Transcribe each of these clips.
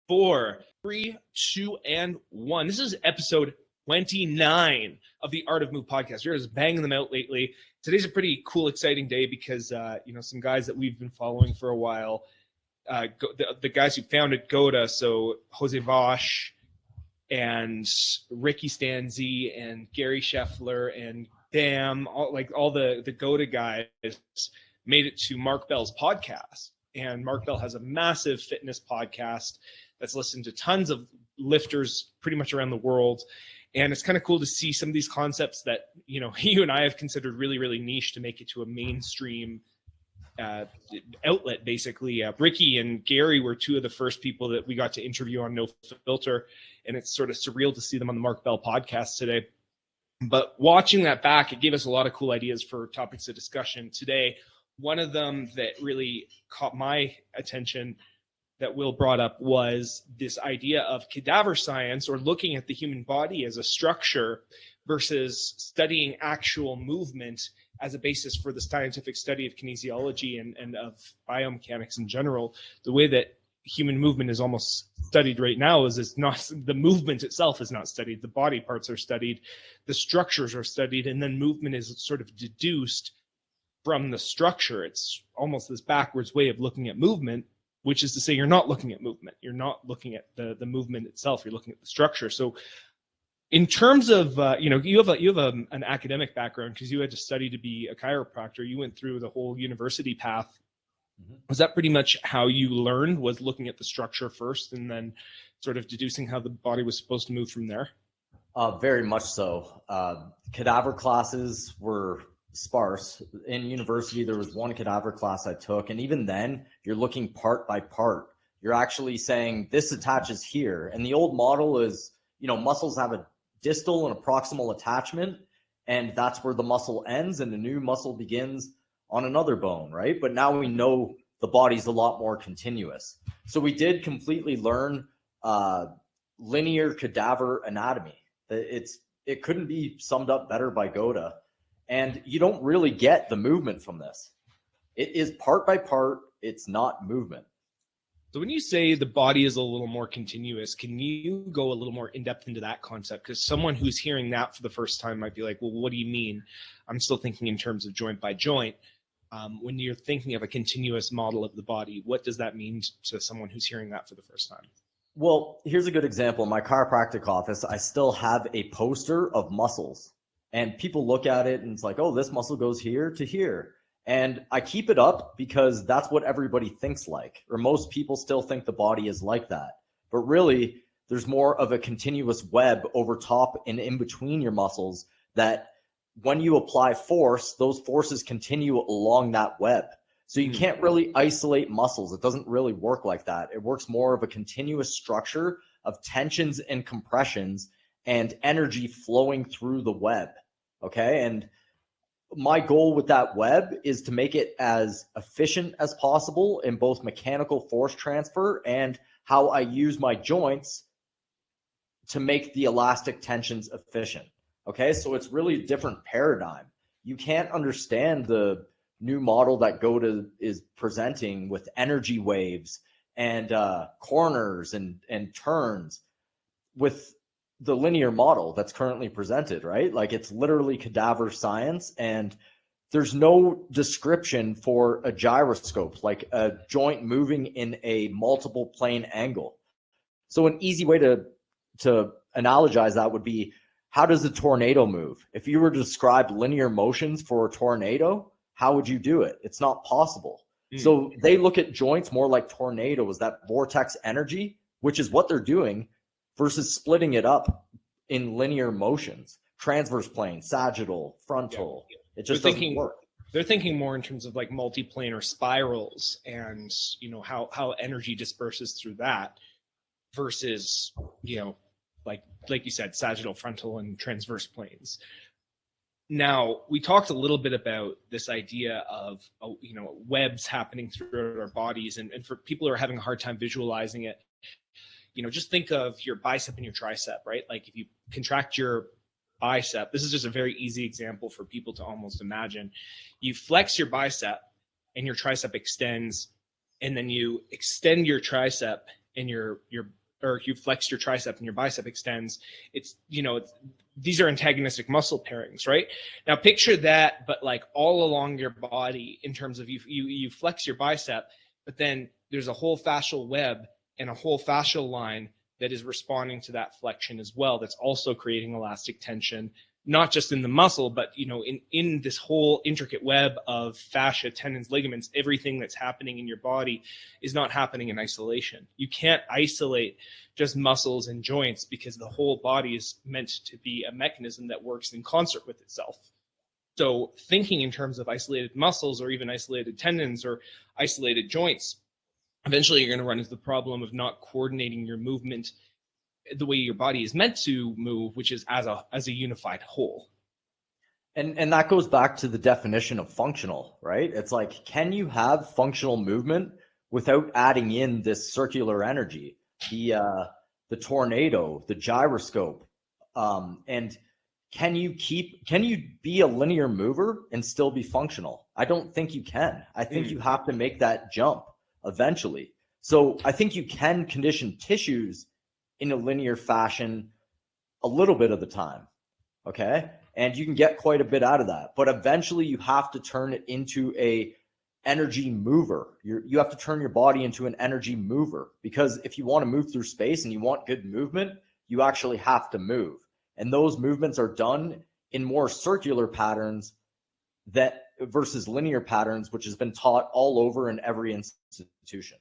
4, 3, 2, and 1. This is episode 29 of the Art of Move podcast. We're just banging them out lately. Today's a pretty cool, exciting day because, some guys that we've been following for a while, the guys who founded GOTA, so Jose Bosch and Ricky Stanzi and Gary Scheffler and Bam, all the GOTA guys made it to Mark Bell's podcast. And Mark Bell has a massive fitness podcast that's listened to tons of lifters pretty much around the world. And it's kind of cool to see some of these concepts that, you and I have considered really, really niche to make it to a mainstream outlet, basically. Ricky and Gary were two of the first people that we got to interview on No Filter. And it's sort of surreal to see them on the Mark Bell podcast today. But watching that back, it gave us a lot of cool ideas for topics of discussion today. One of them that really caught my attention that Will brought up was this idea of cadaver science, or looking at the human body as a structure versus studying actual movement as a basis for the scientific study of kinesiology and of biomechanics in general. The way that human movement is almost studied right now is it's not, the movement itself is not studied. The body parts are studied, the structures are studied, and then movement is sort of deduced from the structure. It's almost this backwards way of looking at movement, which is to say you're not looking at movement. You're not looking at the movement itself. You're looking at the structure. So in terms of, you have an academic background because you had to study to be a chiropractor. You went through the whole university path. Mm-hmm. Was that pretty much how you learned, was looking at the structure first and then sort of deducing how the body was supposed to move from there? Very much so. Cadaver classes were sparse. In university, there was one cadaver class I took, and even then, you're looking part by part. You're actually saying this attaches here. And the old model is, muscles have a distal and a proximal attachment, and that's where the muscle ends and the new muscle begins on another bone, right? But now we know the body's a lot more continuous. So we did completely learn linear cadaver anatomy. It couldn't be summed up better by GOTA. And you don't really get the movement from this. It is part by part. It's not movement. So when you say the body is a little more continuous, can you go a little more in depth into that concept? Because someone who's hearing that for the first time might be like, well, what do you mean? I'm still thinking in terms of joint by joint. When you're thinking of a continuous model of the body, what does that mean to someone who's hearing that for the first time? Well, here's a good example. In my chiropractic office, I still have a poster of muscles. And people look at it and it's like, oh, this muscle goes here to here. And I keep it up because that's what everybody thinks like, or most people still think the body is like that. But really, there's more of a continuous web over top and in between your muscles that when you apply force, those forces continue along that web. So you can't really isolate muscles. It doesn't really work like that. It works more of a continuous structure of tensions and compressions and energy flowing through the web. Okay. And my goal with that web is to make it as efficient as possible in both mechanical force transfer and how I use my joints to make the elastic tensions efficient. Okay. So it's really a different paradigm. You can't understand the new model that GOTA is presenting with energy waves and corners and turns with the linear model that's currently presented, right? Like it's literally cadaver science, and there's no description for a gyroscope, like a joint moving in a multiple plane angle. So an easy way to analogize that would be, how does a tornado move? If you were to describe linear motions for a tornado, how would you do it? It's not possible. So they look at joints more like tornadoes, that vortex energy, which is what they're doing, versus splitting it up in linear motions, transverse plane, sagittal, frontal. It just doesn't work. They're thinking more in terms of like multiplanar spirals and, how energy disperses through that versus, like you said, sagittal, frontal, and transverse planes. Now, we talked a little bit about this idea of, webs happening throughout our bodies. And for people who are having a hard time visualizing it, just think of your bicep and your tricep, right? Like if you contract your bicep, this is just a very easy example for people to almost imagine. You flex your bicep and your tricep extends, and then you extend your tricep and or you flex your tricep and your bicep extends, these are antagonistic muscle pairings, right? Now picture that, but like all along your body in terms of you flex your bicep, but then there's a whole fascial web and a whole fascial line that is responding to that flexion as well. That's also creating elastic tension, not just in the muscle, but in this whole intricate web of fascia, tendons, ligaments. Everything that's happening in your body is not happening in isolation. You can't isolate just muscles and joints, because the whole body is meant to be a mechanism that works in concert with itself. So thinking in terms of isolated muscles or even isolated tendons or isolated joints, eventually you're going to run into the problem of not coordinating your movement the way your body is meant to move, which is as a unified whole. And that goes back to the definition of functional, right? It's like, can you have functional movement without adding in this circular energy, the tornado, the gyroscope, and can you be a linear mover and still be functional? I don't think you can. I think you have to make that jump eventually. So I think you can condition tissues in a linear fashion a little bit of the time, okay? And you can get quite a bit out of that. But eventually you have to turn it into a energy mover. You have to turn your body into an energy mover, because if you want to move through space and you want good movement, you actually have to move. And those movements are done in more circular patterns that versus linear patterns, which has been taught all over in every institution.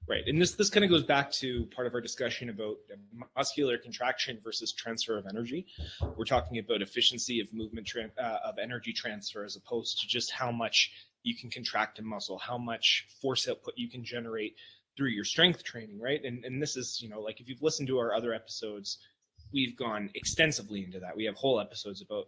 Right. And this kind of goes back to part of our discussion about muscular contraction versus transfer of energy. We're talking about efficiency of movement, of energy transfer, as opposed to just how much you can contract a muscle, how much force output you can generate through your strength training, right? And this is, like if you've listened to our other episodes, we've gone extensively into that. We have whole episodes about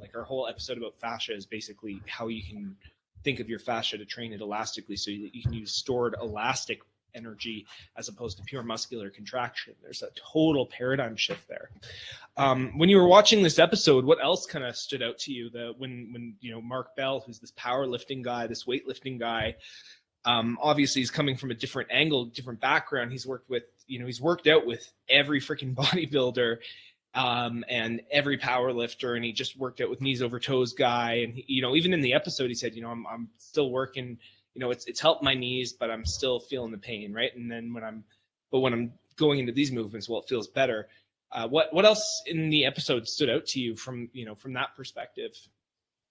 like our whole episode about fascia is basically how you can think of your fascia to train it elastically so that you can use stored elastic energy as opposed to pure muscular contraction. There's a total paradigm shift there. When you were watching this episode, what else kind of stood out to you? When Mark Bell, who's this powerlifting guy, this weightlifting guy, obviously he's coming from a different angle, different background. He's worked out with every freaking bodybuilder and every power lifter, and he just worked out with knees over toes guy. And even in the episode, he said, I'm still working. It's helped my knees, but I'm still feeling the pain, right? And then when I'm going into these movements, well, it feels better. What else in the episode stood out to you from that perspective?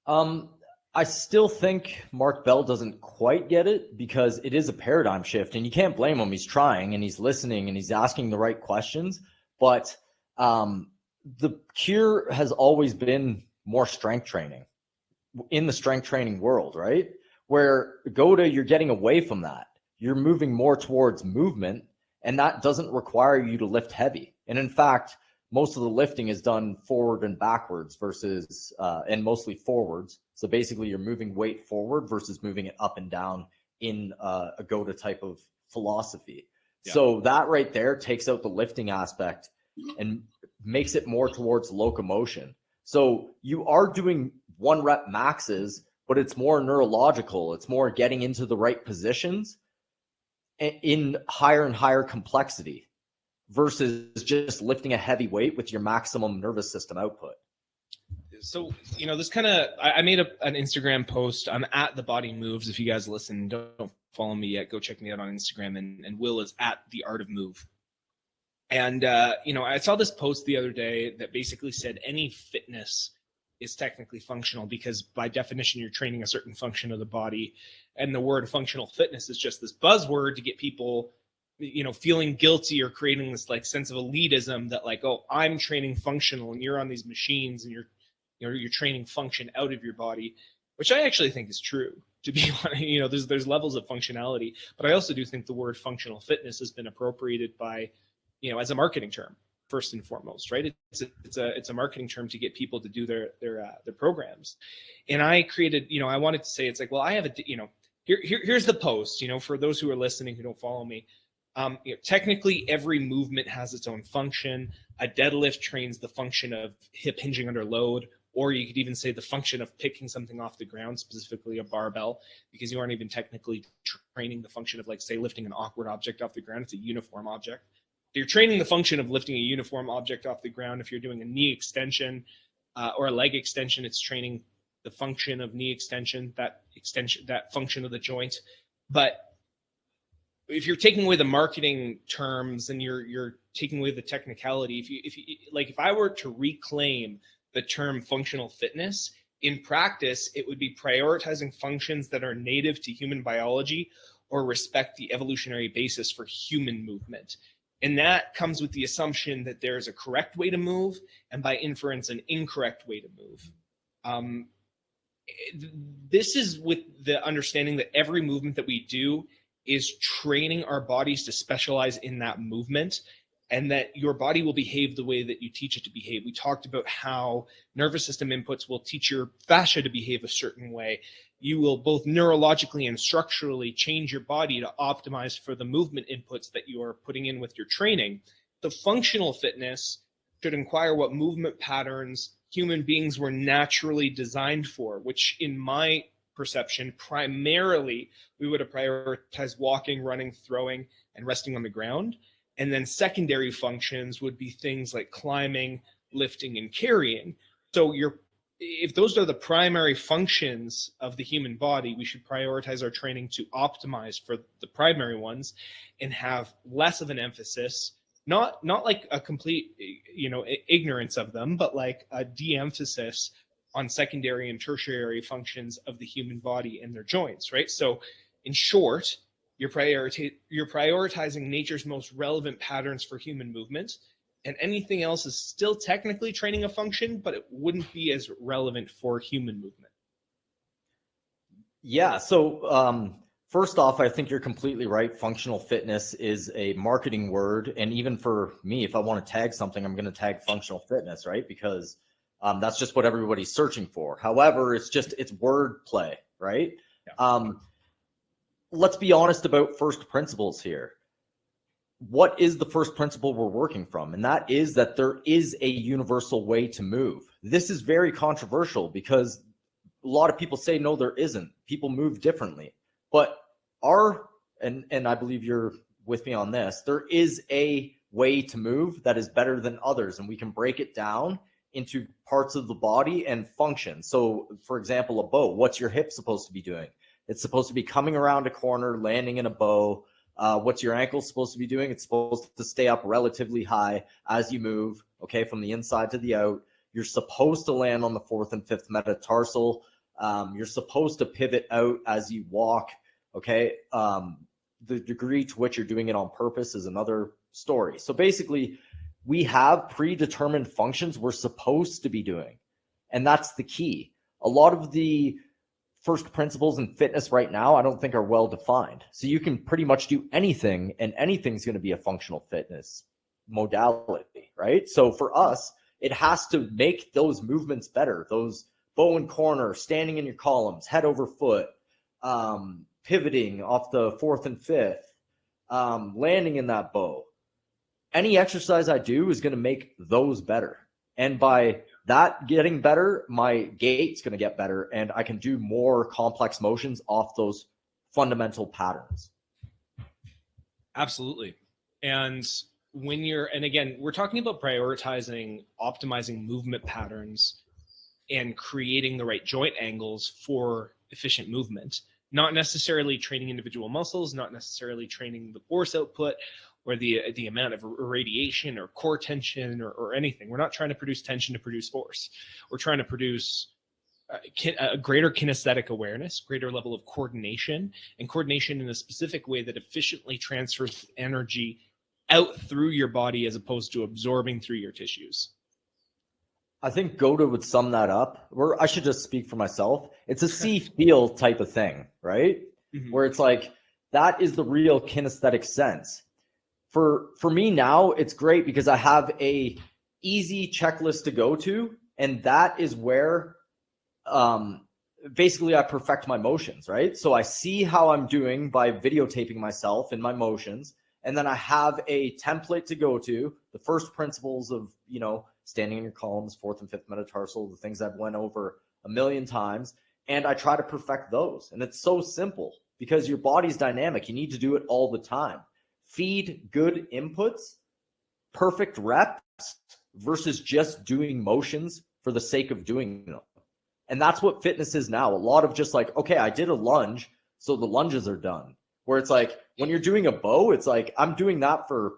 I still think Mark Bell doesn't quite get it, because it is a paradigm shift, and you can't blame him. He's trying and he's listening and he's asking the right questions, but the cure has always been more strength training in the strength training world, right? Where you're getting away from that. You're moving more towards movement, and that doesn't require you to lift heavy. And in fact, most of the lifting is done forward and backwards versus, and mostly forwards. So basically you're moving weight forward versus moving it up and down in a GOTA type of philosophy. Yeah. So that right there takes out the lifting aspect and makes it more towards locomotion. So you are doing 1 rep maxes, but it's more neurological. It's more getting into the right positions in higher and higher complexity versus just lifting a heavy weight with your maximum nervous system output. So, this kind of, I made an Instagram post. I'm at The Body Moves. If you guys listen, don't follow me yet, go check me out on Instagram. And Will is at The Art of Move. And, I saw this post the other day that basically said any fitness is technically functional, because by definition, you're training a certain function of the body. And the word functional fitness is just this buzzword to get people, feeling guilty or creating this like sense of elitism that like, oh, I'm training functional and you're on these machines and you're training function out of your body, which I actually think is true. To be honest, there's levels of functionality, but I also do think the word functional fitness has been appropriated by, as a marketing term. First and foremost, right? It's a marketing term to get people to do their programs. And I created, I wanted to say, it's like, well, I have here's the post, for those who are listening who don't follow me. Technically every movement has its own function. A deadlift trains the function of hip hinging under load, or you could even say the function of picking something off the ground, specifically a barbell, because you aren't even technically training the function of, like, say, lifting an awkward object off the ground. It's a uniform object. You're training the function of lifting a uniform object off the ground. If you're doing a knee extension or a leg extension, it's training the function of knee extension, that function of the joint. But if you're taking away the marketing terms and you're taking away the technicality, if I were to reclaim the term functional fitness, in practice, it would be prioritizing functions that are native to human biology or respect the evolutionary basis for human movement. And that comes with the assumption that there's a correct way to move, and by inference, an incorrect way to move. This is with the understanding that every movement that we do is training our bodies to specialize in that movement, and that your body will behave the way that you teach it to behave. We talked about how nervous system inputs will teach your fascia to behave a certain way. You will both neurologically and structurally change your body to optimize for the movement inputs that you are putting in with your training. The functional fitness should inquire what movement patterns human beings were naturally designed for, which in my perception, primarily, we would have prioritized walking, running, throwing, and resting on the ground. And then secondary functions would be things like climbing, lifting, and carrying. So if those are the primary functions of the human body, we should prioritize our training to optimize for the primary ones and have less of an emphasis, not like a complete, ignorance of them, but like a de-emphasis on secondary and tertiary functions of the human body and their joints, right? So in short, you're prioritizing nature's most relevant patterns for human movement, and anything else is still technically training a function, but it wouldn't be as relevant for human movement. Yeah, so first off, I think you're completely right. Functional fitness is a marketing word, and even for me, if I want to tag something, I'm going to tag functional fitness, right? Because that's just what everybody's searching for. However, it's wordplay, right? Yeah. Let's be honest about first principles here. What is the first principle we're working from? And that is that there is a universal way to move. This is very controversial because a lot of people say, no, there isn't. People move differently. But and I believe you're with me on this, there is a way to move that is better than others. And we can break it down into parts of the body and function. So for example, a bow, what's your hip supposed to be doing? It's supposed to be coming around a corner, landing in a bow. What's your ankle supposed to be doing? It's supposed to stay up relatively high as you move, okay, from the inside to the out. You're supposed to land on the fourth and fifth metatarsal. You're supposed to pivot out as you walk, okay? The degree to which you're doing it on purpose is another story. So basically, we have predetermined functions we're supposed to be doing, and that's the key. A lot of the first principles in fitness right now, I don't think are well defined. So you can pretty much do anything, and anything's going to be a functional fitness modality, right? So for us, it has to make those movements better. Those bow and corner, standing in your columns, head over foot, pivoting off the fourth and fifth, landing in that bow. Any exercise I do is going to make those better. And by that getting better, my gait's going to get better, and I can do more complex motions off those fundamental patterns. Absolutely. And again, we're talking about prioritizing, optimizing movement patterns and creating the right joint angles for efficient movement, not necessarily training individual muscles, not necessarily training the force output or the amount of radiation or core tension or anything. We're not trying to produce tension to produce force. We're trying to produce a greater kinesthetic awareness, greater level of coordination, and coordination in a specific way that efficiently transfers energy out through your body as opposed to absorbing through your tissues. I think Goda would sum that up. I should just speak for myself. It's a Cfeel type of thing, right? Mm-hmm. Where it's like, that is the real kinesthetic sense. For me now, it's great because I have a easy checklist to go to, and that is where basically I perfect my motions, right? So I see how I'm doing by videotaping myself in my motions, and then I have a template to go to, the first principles of, standing in your columns, fourth and fifth metatarsal, the things I've went over a million times. And I try to perfect those. And it's so simple because your body's dynamic. You need to do it all the time. Feed good inputs, perfect reps versus just doing motions for the sake of doing them. And that's what fitness is now. A lot of just like, okay, I did a lunge, so the lunges are done. Where it's like when you're doing a bow, it's like I'm doing that for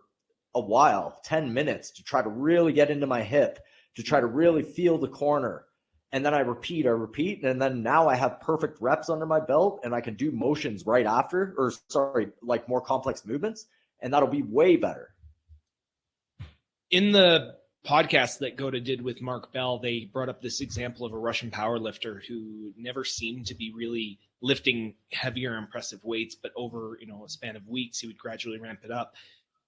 a while, 10 minutes to try to really get into my hip, to try to really feel the corner. And then I repeat, and then now I have perfect reps under my belt and I can do motions right after, like more complex movements, and that'll be way better. In the podcast that Goda did with Mark Bell, they brought up this example of a Russian powerlifter who never seemed to be really lifting heavier, impressive weights, but over, a span of weeks, he would gradually ramp it up.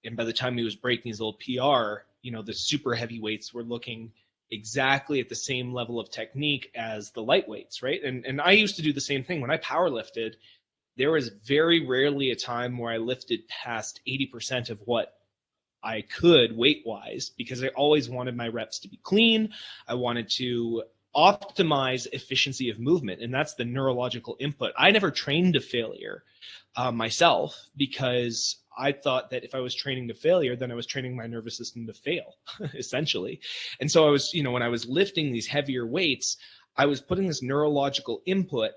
And by the time he was breaking his old PR, the super heavy weights were looking exactly at the same level of technique as the lightweights, right? And I used to do the same thing. When I power lifted, there was very rarely a time where I lifted past 80% of what I could weight-wise, because I always wanted my reps to be clean. I wanted to optimize efficiency of movement, and that's the neurological input. I never trained to failure myself, because I thought that if I was training to failure, then I was training my nervous system to fail, essentially. And so I was, when I was lifting these heavier weights, I was putting this neurological input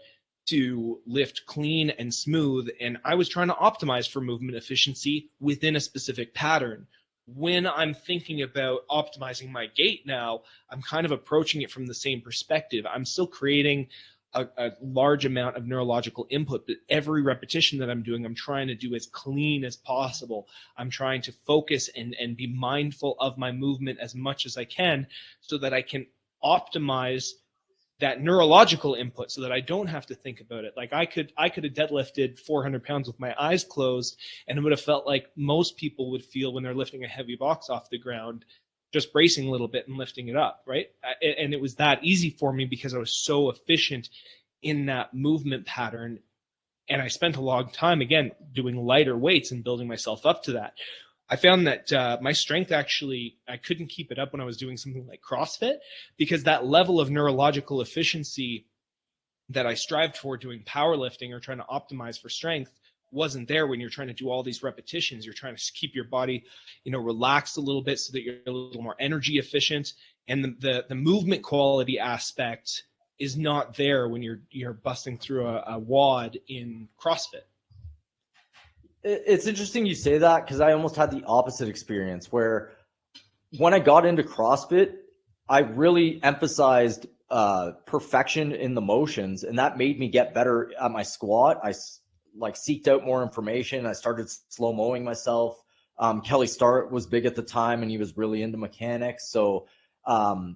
to lift clean and smooth, and I was trying to optimize for movement efficiency within a specific pattern. When I'm thinking about optimizing my gait now, I'm kind of approaching it from the same perspective. I'm still creating a large amount of neurological input, but every repetition that I'm doing, I'm trying to do as clean as possible. I'm trying to focus and be mindful of my movement as much as I can, so that I can optimize that neurological input, so that I don't have to think about it. Like I could have deadlifted 400 pounds with my eyes closed, and it would have felt like most people would feel when they're lifting a heavy box off the ground, just bracing a little bit and lifting it up, right? And it was that easy for me because I was so efficient in that movement pattern. And I spent a long time, again, doing lighter weights and building myself up to that. I found that my strength actually, I couldn't keep it up when I was doing something like CrossFit, because that level of neurological efficiency that I strived for doing powerlifting or trying to optimize for strength wasn't there when you're trying to do all these repetitions. You're trying to keep your body, relaxed a little bit so that you're a little more energy efficient. And the movement quality aspect is not there when you're busting through a WOD in CrossFit. It's interesting you say that, because I almost had the opposite experience, where when I got into CrossFit, I really emphasized perfection in the motions, and that made me get better at my squat. I seeked out more information. I started slow-moing myself. Kelly Starrett was big at the time, and he was really into mechanics. So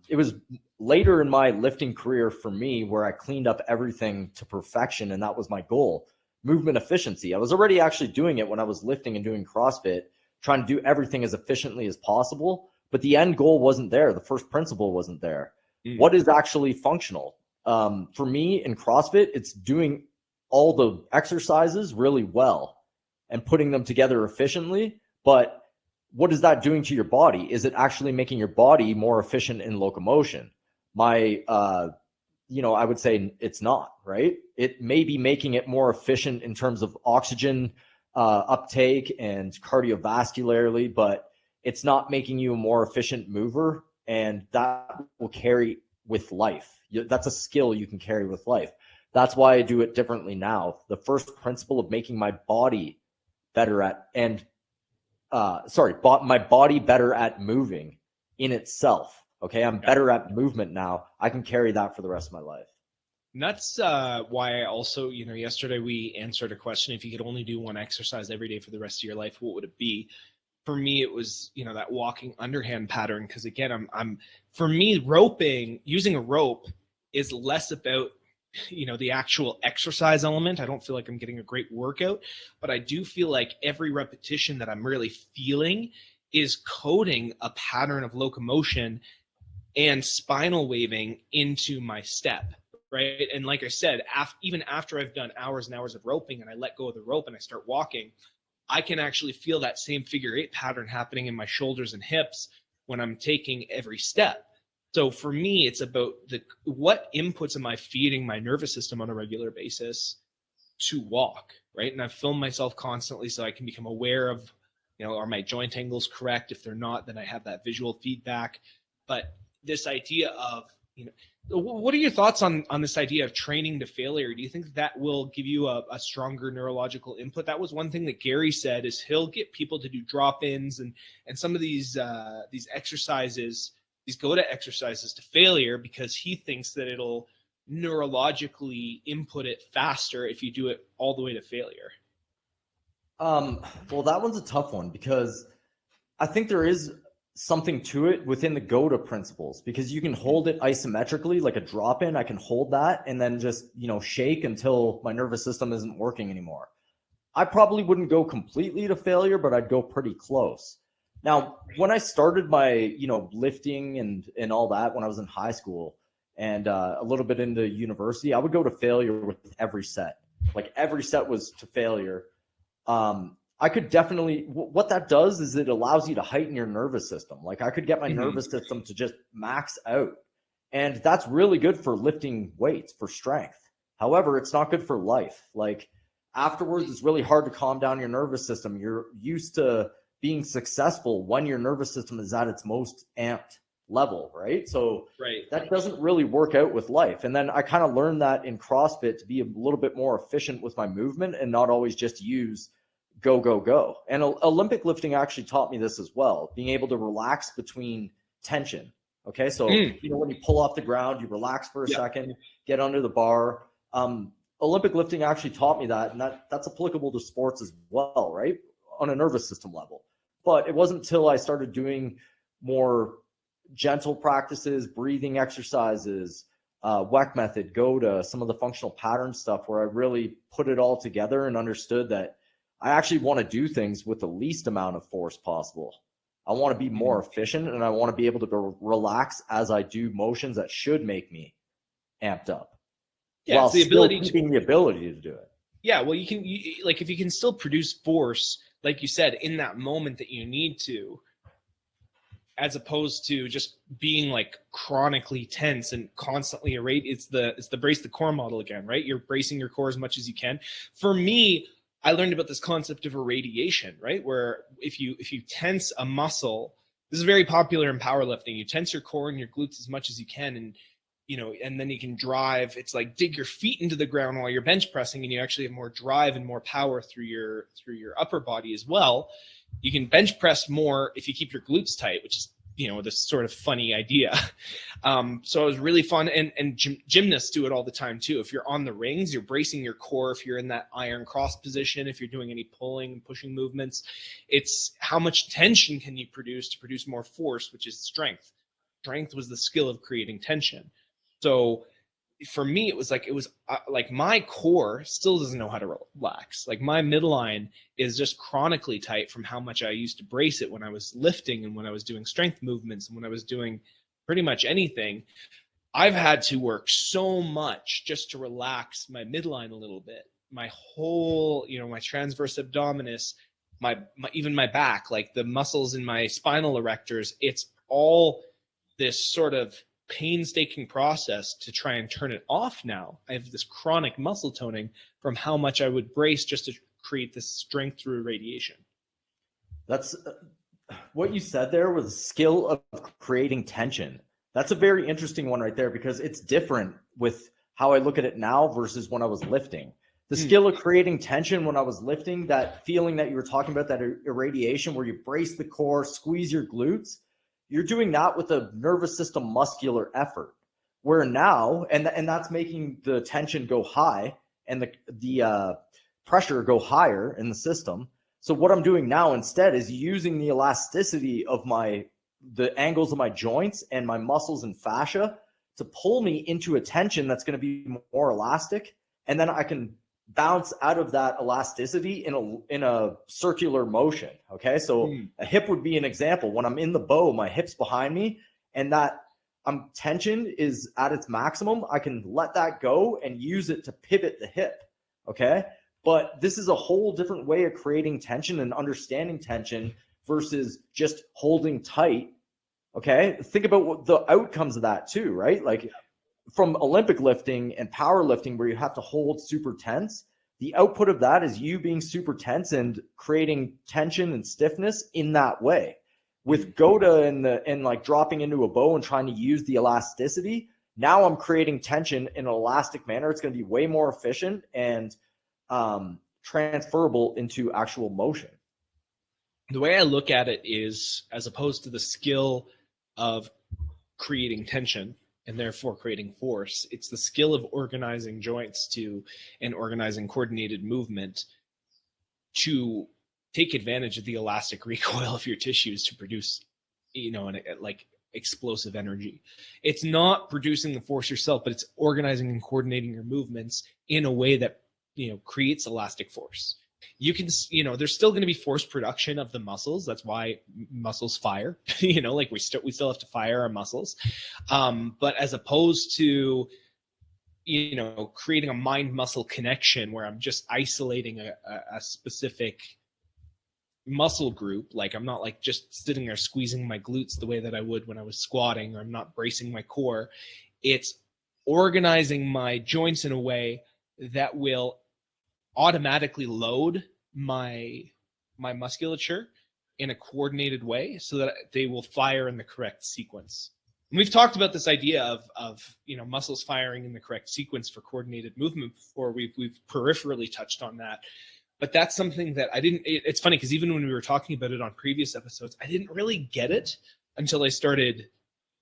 it was later in my lifting career for me where I cleaned up everything to perfection, and that was my goal. Movement efficiency. I was already actually doing it when I was lifting and doing CrossFit, trying to do everything as efficiently as possible, but the end goal wasn't there. The first principle wasn't there. What is actually functional? For me in CrossFit, it's doing all the exercises really well and putting them together efficiently. But what is that doing to your body? Is it actually making your body more efficient in locomotion? I would say it's not, right? It may be making it more efficient in terms of oxygen uptake and cardiovascularly, but it's not making you a more efficient mover, and that will carry with life. That's a skill you can carry with life. That's why I do it differently now. The first principle of making my body better at, my body better at moving in itself. Okay, I'm better at movement now. I can carry that for the rest of my life. And that's why I also, yesterday we answered a question: if you could only do one exercise every day for the rest of your life, what would it be? For me, it was, that walking underhand pattern. Because again, for me, using a rope is less about, the actual exercise element. I don't feel like I'm getting a great workout, but I do feel like every repetition that I'm really feeling is coding a pattern of locomotion and spinal waving into my step, right? And like I said, even after I've done hours and hours of roping and I let go of the rope and I start walking, I can actually feel that same figure 8 pattern happening in my shoulders and hips when I'm taking every step. So for me, it's about what inputs am I feeding my nervous system on a regular basis to walk, right? And I've filmed myself constantly so I can become aware of, are my joint angles correct? If they're not, then I have that visual feedback. But this idea of, what are your thoughts on this idea of training to failure? Do you think that will give you a stronger neurological input? That was one thing that Gary said, is he'll get people to do drop-ins and some of these exercises, these go-to exercises to failure, because he thinks that it'll neurologically input it faster if you do it all the way to failure. Well, that one's a tough one, because I think there is something to it within the GOTA principles, because you can hold it isometrically, like a drop-in. I can hold that and then just, shake until my nervous system isn't working anymore. I probably wouldn't go completely to failure, but I'd go pretty close. Now, when I started my, lifting and all that, when I was in high school and a little bit into university, I would go to failure with every set. Like every set was to failure. I could definitely, what that does is it allows you to heighten your nervous system. Like I could get my nervous system to just max out. And that's really good for lifting weights, for strength. However, it's not good for life. Like afterwards, it's really hard to calm down your nervous system. You're used to being successful when your nervous system is at its most amped level, right? So that doesn't really work out with life. And then I kind of learned that in CrossFit to be a little bit more efficient with my movement and not always just use go, go, go. And Olympic lifting actually taught me this as well, being able to relax between tension. Okay. So, when you pull off the ground, you relax for a second, get under the bar. Olympic lifting actually taught me that, and that's applicable to sports as well, right? On a nervous system level. But it wasn't until I started doing more gentle practices, breathing exercises, WEC method, GOTA, some of the functional pattern stuff, where I really put it all together and understood that I actually want to do things with the least amount of force possible. I want to be more efficient, and I want to be able to relax as I do motions that should make me amped up. Yeah, while it's the ability keeping the ability to do it. Yeah, well, if you can still produce force, like you said, in that moment that you need to, as opposed to just being like chronically tense and constantly it's the brace the core model again, right? You're bracing your core as much as you can. For me, I learned about this concept of irradiation, right? Where if you tense a muscle, this is very popular in powerlifting. You tense your core and your glutes as much as you can, and and then you can drive. It's like dig your feet into the ground while you're bench pressing, and you actually have more drive and more power through your upper body as well. You can bench press more if you keep your glutes tight, which is this sort of funny idea. So it was really fun, and gymnasts do it all the time too. If you're on the rings, you're bracing your core. If you're in that iron cross position, if you're doing any pulling and pushing movements, it's how much tension can you produce to produce more force, which is strength. Strength was the skill of creating tension. So for me, it was like my core still doesn't know how to relax. Like my midline is just chronically tight from how much I used to brace it when I was lifting and when I was doing strength movements and when I was doing pretty much anything. I've had to work so much just to relax my midline a little bit. My whole, my transverse abdominis, even my back, like the muscles in my spinal erectors, it's all this sort of painstaking process to try and turn it off now. I have this chronic muscle toning from how much I would brace just to create this strength through irradiation. That's what you said there was skill of creating tension. That's a very interesting one right there, because it's different with how I look at it now versus when I was lifting. The skill of creating tension when I was lifting, that feeling that you were talking about, that irradiation where you brace the core, squeeze your glutes, you're doing that with a nervous system muscular effort, where now, and that's making the tension go high and the pressure go higher in the system. So what I'm doing now instead is using the elasticity of the angles of my joints and my muscles and fascia to pull me into a tension that's going to be more elastic. And then I can bounce out of that elasticity in a circular motion. Okay. So a hip would be an example. When I'm in the bow, my hip's behind me and that tension is at its maximum. I can let that go and use it to pivot the hip. Okay. But this is a whole different way of creating tension and understanding tension versus just holding tight Okay. Think about what the outcomes of that too, right? Like from Olympic lifting and powerlifting, where you have to hold super tense, the output of that is you being super tense and creating tension and stiffness in that way. With Goda and like dropping into a bow and trying to use the elasticity, now I'm creating tension in an elastic manner. It's going to be way more efficient and transferable into actual motion. The way I look at it is, as opposed to the skill of creating tension and therefore creating force, it's the skill of organizing joints to and organizing coordinated movement to take advantage of the elastic recoil of your tissues to produce, like explosive energy. It's not producing the force yourself, but it's organizing and coordinating your movements in a way that, creates elastic force. You can, there's still going to be force production of the muscles. That's why muscles fire, like we still have to fire our muscles. But as opposed to, creating a mind muscle connection where I'm just isolating a specific muscle group, like I'm not like just sitting there squeezing my glutes the way that I would when I was squatting, or I'm not bracing my core. It's organizing my joints in a way that will automatically load my musculature in a coordinated way so that they will fire in the correct sequence. And we've talked about this idea of muscles firing in the correct sequence for coordinated movement before. We've peripherally touched on that. But that's something that it's funny because even when we were talking about it on previous episodes, I didn't really get it until I started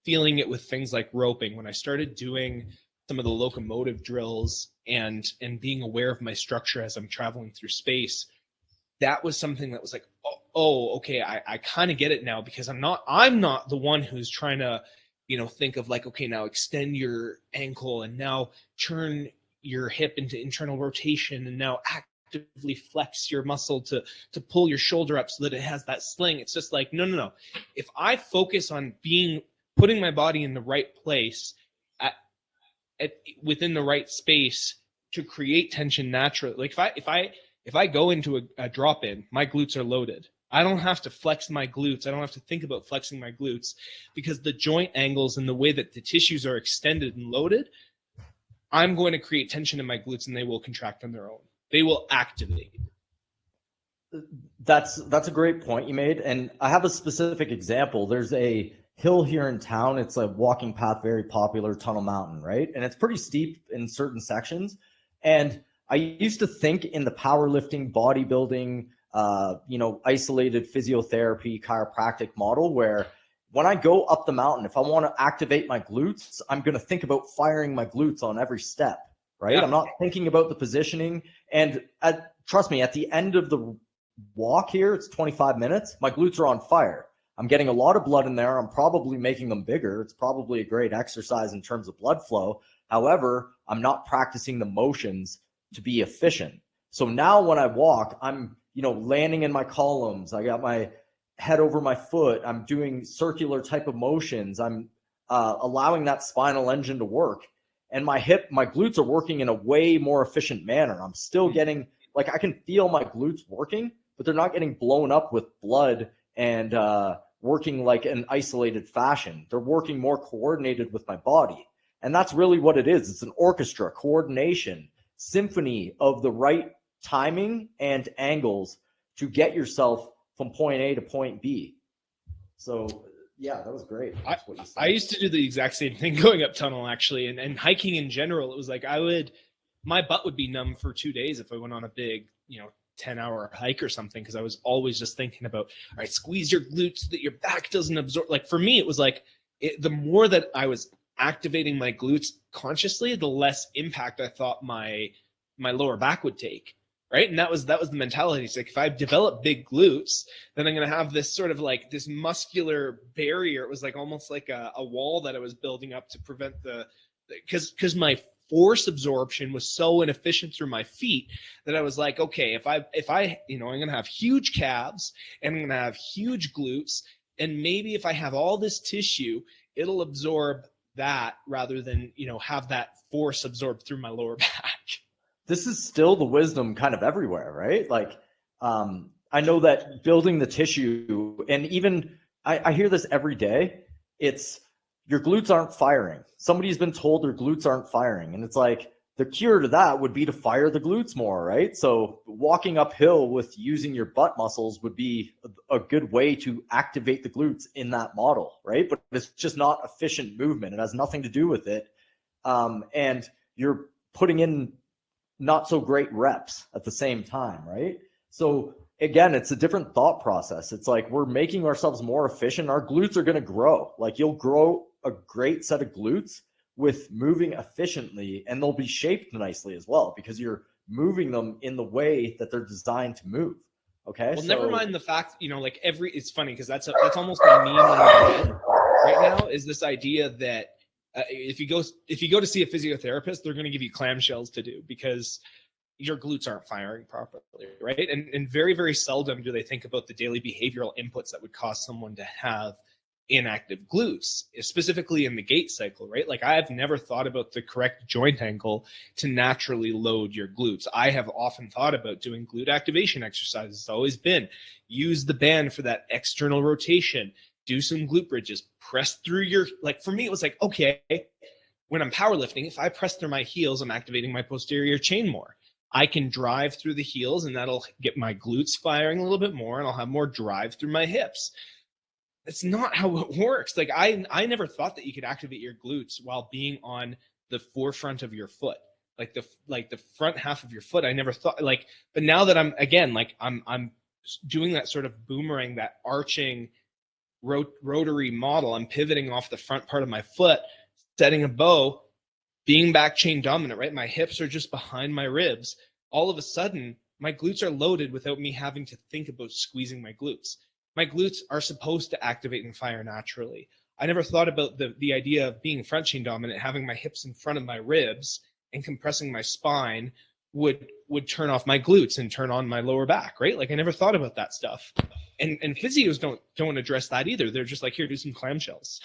feeling it with things like roping. When I started doing some of the locomotive drills and being aware of my structure as I'm traveling through space, that was something that was like, okay, I kind of get it now, because I'm not the one who's trying to, think of like, okay, now extend your ankle and now turn your hip into internal rotation and now actively flex your muscle to pull your shoulder up so that it has that sling. It's just like, no. If I focus on putting my body in the right place within the right space to create tension naturally, like if I go into a drop in, my glutes are loaded. I don't have to flex my glutes. I don't have to think about flexing my glutes, because the joint angles and the way that the tissues are extended and loaded, I'm going to create tension in my glutes and they will contract on their own. They will activate. That's a great point you made. And I have a specific example. There's a hill here in town. It's a walking path, very popular, Tunnel Mountain, right? And it's pretty steep in certain sections. And I used to think in the powerlifting, bodybuilding, isolated physiotherapy, chiropractic model, where when I go up the mountain, if I want to activate my glutes, I'm going to think about firing my glutes on every step, right? Yeah. I'm not thinking about the positioning. And trust me, at the end of the walk here, it's 25 minutes, my glutes are on fire. I'm getting a lot of blood in there. I'm probably making them bigger. It's probably a great exercise in terms of blood flow. However, I'm not practicing the motions to be efficient. So now when I walk, I'm, landing in my columns. I got my head over my foot. I'm doing circular type of motions. I'm allowing that spinal engine to work. And my glutes are working in a way more efficient manner. I'm still getting, like, I can feel my glutes working, but they're not getting blown up with blood and working like an isolated fashion. They're working more coordinated with my body. And that's really what it is. It's an orchestra, coordination, symphony of the right timing and angles to get yourself from point A to point B. So yeah, that was great. That's what you said. I used to do the exact same thing going up tunnel, actually, and hiking in general. It was like my butt would be numb for 2 days if I went on a big, 10-hour hike or something, because I was always just thinking about, all right, squeeze your glutes so that your back doesn't absorb. Like for me, it was like the more that I was activating my glutes consciously, the less impact I thought my lower back would take. Right. And that was the mentality. It's like, if I develop big glutes, then I'm going to have this sort of like this muscular barrier. It was like almost like a wall that I was building up to prevent because my force absorption was so inefficient through my feet that I was like, okay, if I I'm going to have huge calves and I'm going to have huge glutes, and maybe if I have all this tissue, it'll absorb that rather than, have that force absorbed through my lower back. This is still the wisdom kind of everywhere, right? Like, I know that building the tissue, and even I hear this every day, it's your glutes aren't firing. Somebody's been told their glutes aren't firing. And it's like, the cure to that would be to fire the glutes more, right? So walking uphill with using your butt muscles would be a good way to activate the glutes in that model, right? But it's just not efficient movement. It has nothing to do with it. And you're putting in not so great reps at the same time, right? So again, it's a different thought process. It's like we're making ourselves more efficient. Our glutes are going to grow. Like you'll grow a great set of glutes with moving efficiently, and they'll be shaped nicely as well because you're moving them in the way that they're designed to move. Okay. Well, never mind the fact, like it's funny because that's almost a meme in my head right now, is this idea that if you go to see a physiotherapist, they're going to give you clamshells to do because your glutes aren't firing properly, right? And very, very seldom do they think about the daily behavioral inputs that would cause someone to have inactive glutes, specifically in the gait cycle, right? Like I've never thought about the correct joint angle to naturally load your glutes. I have often thought about doing glute activation exercises. It's always been use the band for that external rotation, do some glute bridges, press through your, like for me, it was like, okay, when I'm powerlifting, if I press through my heels, I'm activating my posterior chain more. I can drive through the heels and that'll get my glutes firing a little bit more and I'll have more drive through my hips. That's not how it works. Like I never thought that you could activate your glutes while being on the forefront of your foot, like the front half of your foot. I never thought but now that I'm doing that sort of boomerang, that arching rotary model. I'm pivoting off the front part of my foot, setting a bow, being back chain dominant, right? My hips are just behind my ribs. All of a sudden, my glutes are loaded without me having to think about squeezing my glutes. My glutes are supposed to activate and fire naturally. I never thought about the idea of being front chain dominant, having my hips in front of my ribs and compressing my spine would turn off my glutes and turn on my lower back, right? Like I never thought about that stuff. And physios don't address that either. They're just like, here, do some clamshells.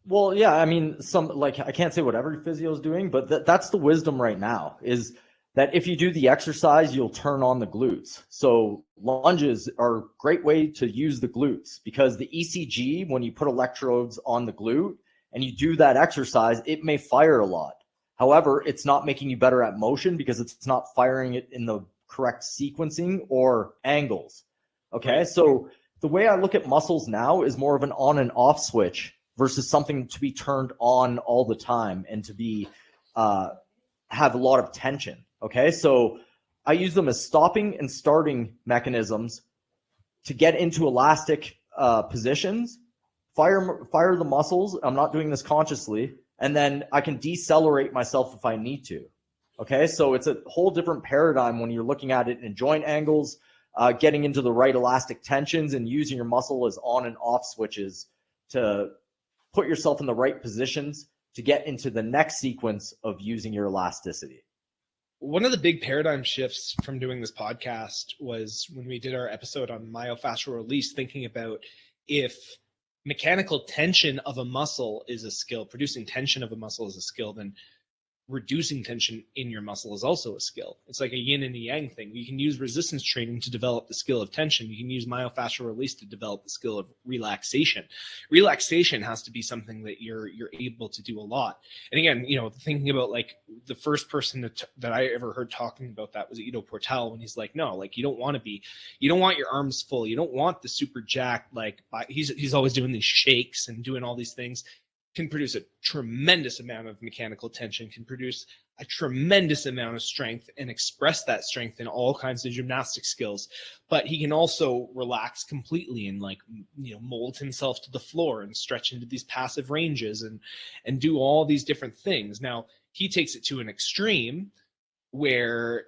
Well, yeah, I mean, I can't say what every physio is doing, but that's the wisdom right now is that if you do the exercise, you'll turn on the glutes. So lunges are a great way to use the glutes because the ECG, when you put electrodes on the glute and you do that exercise, it may fire a lot. However, it's not making you better at motion because it's not firing it in the correct sequencing or angles. Okay, right. So the way I look at muscles now is more of an on and off switch versus something to be turned on all the time and to be have a lot of tension. Okay, so I use them as stopping and starting mechanisms to get into elastic positions, fire the muscles. I'm not doing this consciously, and then I can decelerate myself if I need to. Okay, so it's a whole different paradigm when you're looking at it in joint angles, getting into the right elastic tensions and using your muscle as on and off switches to put yourself in the right positions to get into the next sequence of using your elasticity. One of the big paradigm shifts from doing this podcast was when we did our episode on myofascial release, thinking about if mechanical tension of a muscle is a skill, producing tension of a muscle is a skill, then reducing tension in your muscle is also a skill. It's like a yin and a yang thing. You can use resistance training to develop the skill of tension. You can use myofascial release to develop the skill of relaxation. Relaxation has to be something that you're able to do a lot. And again, thinking about like the first person that I ever heard talking about that was Ido Portal, when he's like, no, like you don't want your arms full. You don't want the super jacked, like he's always doing these shakes and doing all these things. Can produce a tremendous amount of mechanical tension, can produce a tremendous amount of strength and express that strength in all kinds of gymnastic skills. But he can also relax completely and mold himself to the floor and stretch into these passive ranges and do all these different things. Now, he takes it to an extreme where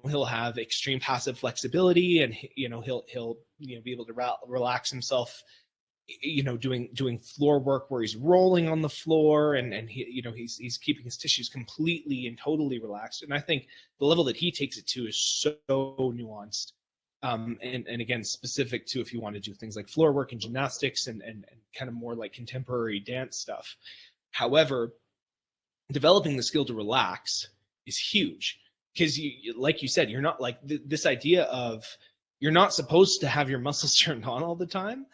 he'll have extreme passive flexibility and he'll be able to relax himself doing floor work where he's rolling on the floor and he's keeping his tissues completely and totally relaxed. And I think the level that he takes it to is so nuanced. And again, specific to if you want to do things like floor work and gymnastics and kind of more like contemporary dance stuff. However, developing the skill to relax is huge because like you said, you're not like this idea of you're not supposed to have your muscles turned on all the time.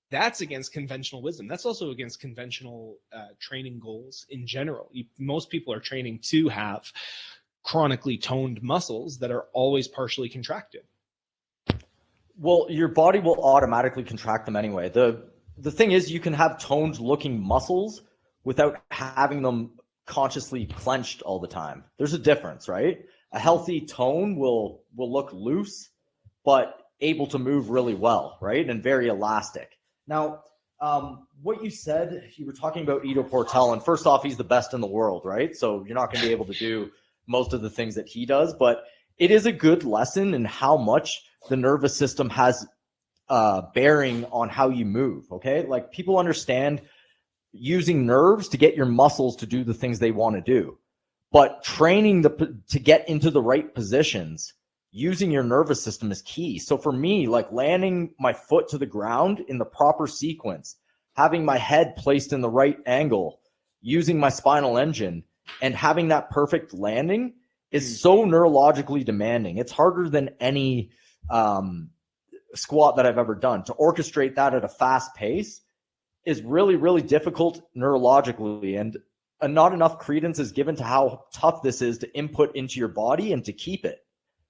that's against conventional wisdom. That's also against conventional training goals in general. Most people are training to have chronically toned muscles that are always partially contracted. Well, your body will automatically contract them anyway. The thing is, you can have toned looking muscles without having them consciously clenched all the time. There's a difference, right? A healthy tone will look loose, but able to move really well, right? And very elastic. Now, what you said, you were talking about Ido Portal, and first off, he's the best in the world, right? So you're not going to be able to do most of the things that he does, but it is a good lesson in how much the nervous system has bearing on how you move, okay? Like, people understand using nerves to get your muscles to do the things they want to do, but training to get into the right positions using your nervous system is key. So for me, like landing my foot to the ground in the proper sequence, having my head placed in the right angle, using my spinal engine, and having that perfect landing is so neurologically demanding. It's harder than any squat that I've ever done. To orchestrate that at a fast pace is really, really difficult neurologically, and not enough credence is given to how tough this is to input into your body and to keep it.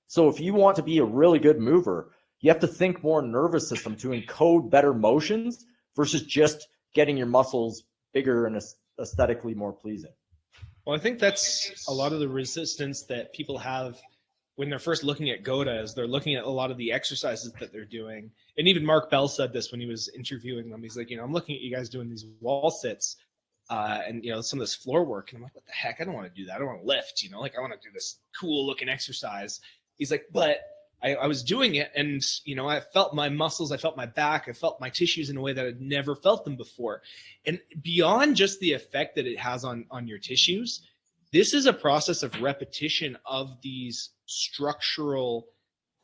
So if you want to be a really good mover, you have to think more nervous system to encode better motions versus just getting your muscles bigger and aesthetically more pleasing. Well, I think that's a lot of the resistance that people have when they're first looking at GOTA, is they're looking at a lot of the exercises that they're doing. And even Mark Bell said this when he was interviewing them. He's like, I'm looking at you guys doing these wall sits and, some of this floor work. And I'm like, what the heck? I don't want to do that. I don't want to lift, I want to do this cool looking exercise. He's like, but I was doing it, and, I felt my muscles, I felt my back, I felt my tissues in a way that I'd never felt them before. And beyond just the effect that it has on your tissues, this is a process of repetition of these structural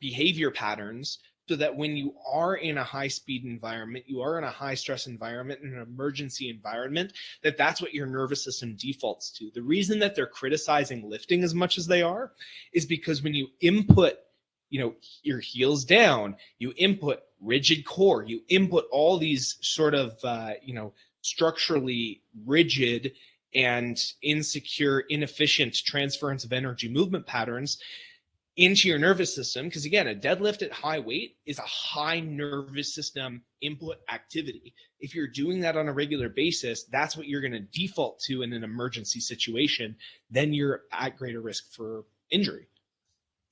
behavior patterns, so that when you are in a high speed environment, you are in a high stress environment, in an emergency environment, that's what your nervous system defaults to. The reason that they're criticizing lifting as much as they are is because when you input, your heels down, you input rigid core, you input all these sort of, structurally rigid and insecure, inefficient transference of energy movement patterns into your nervous system. Because again, a deadlift at high weight is a high nervous system input activity. If you're doing that on a regular basis, that's what you're going to default to in an emergency situation. Then you're at greater risk for injury.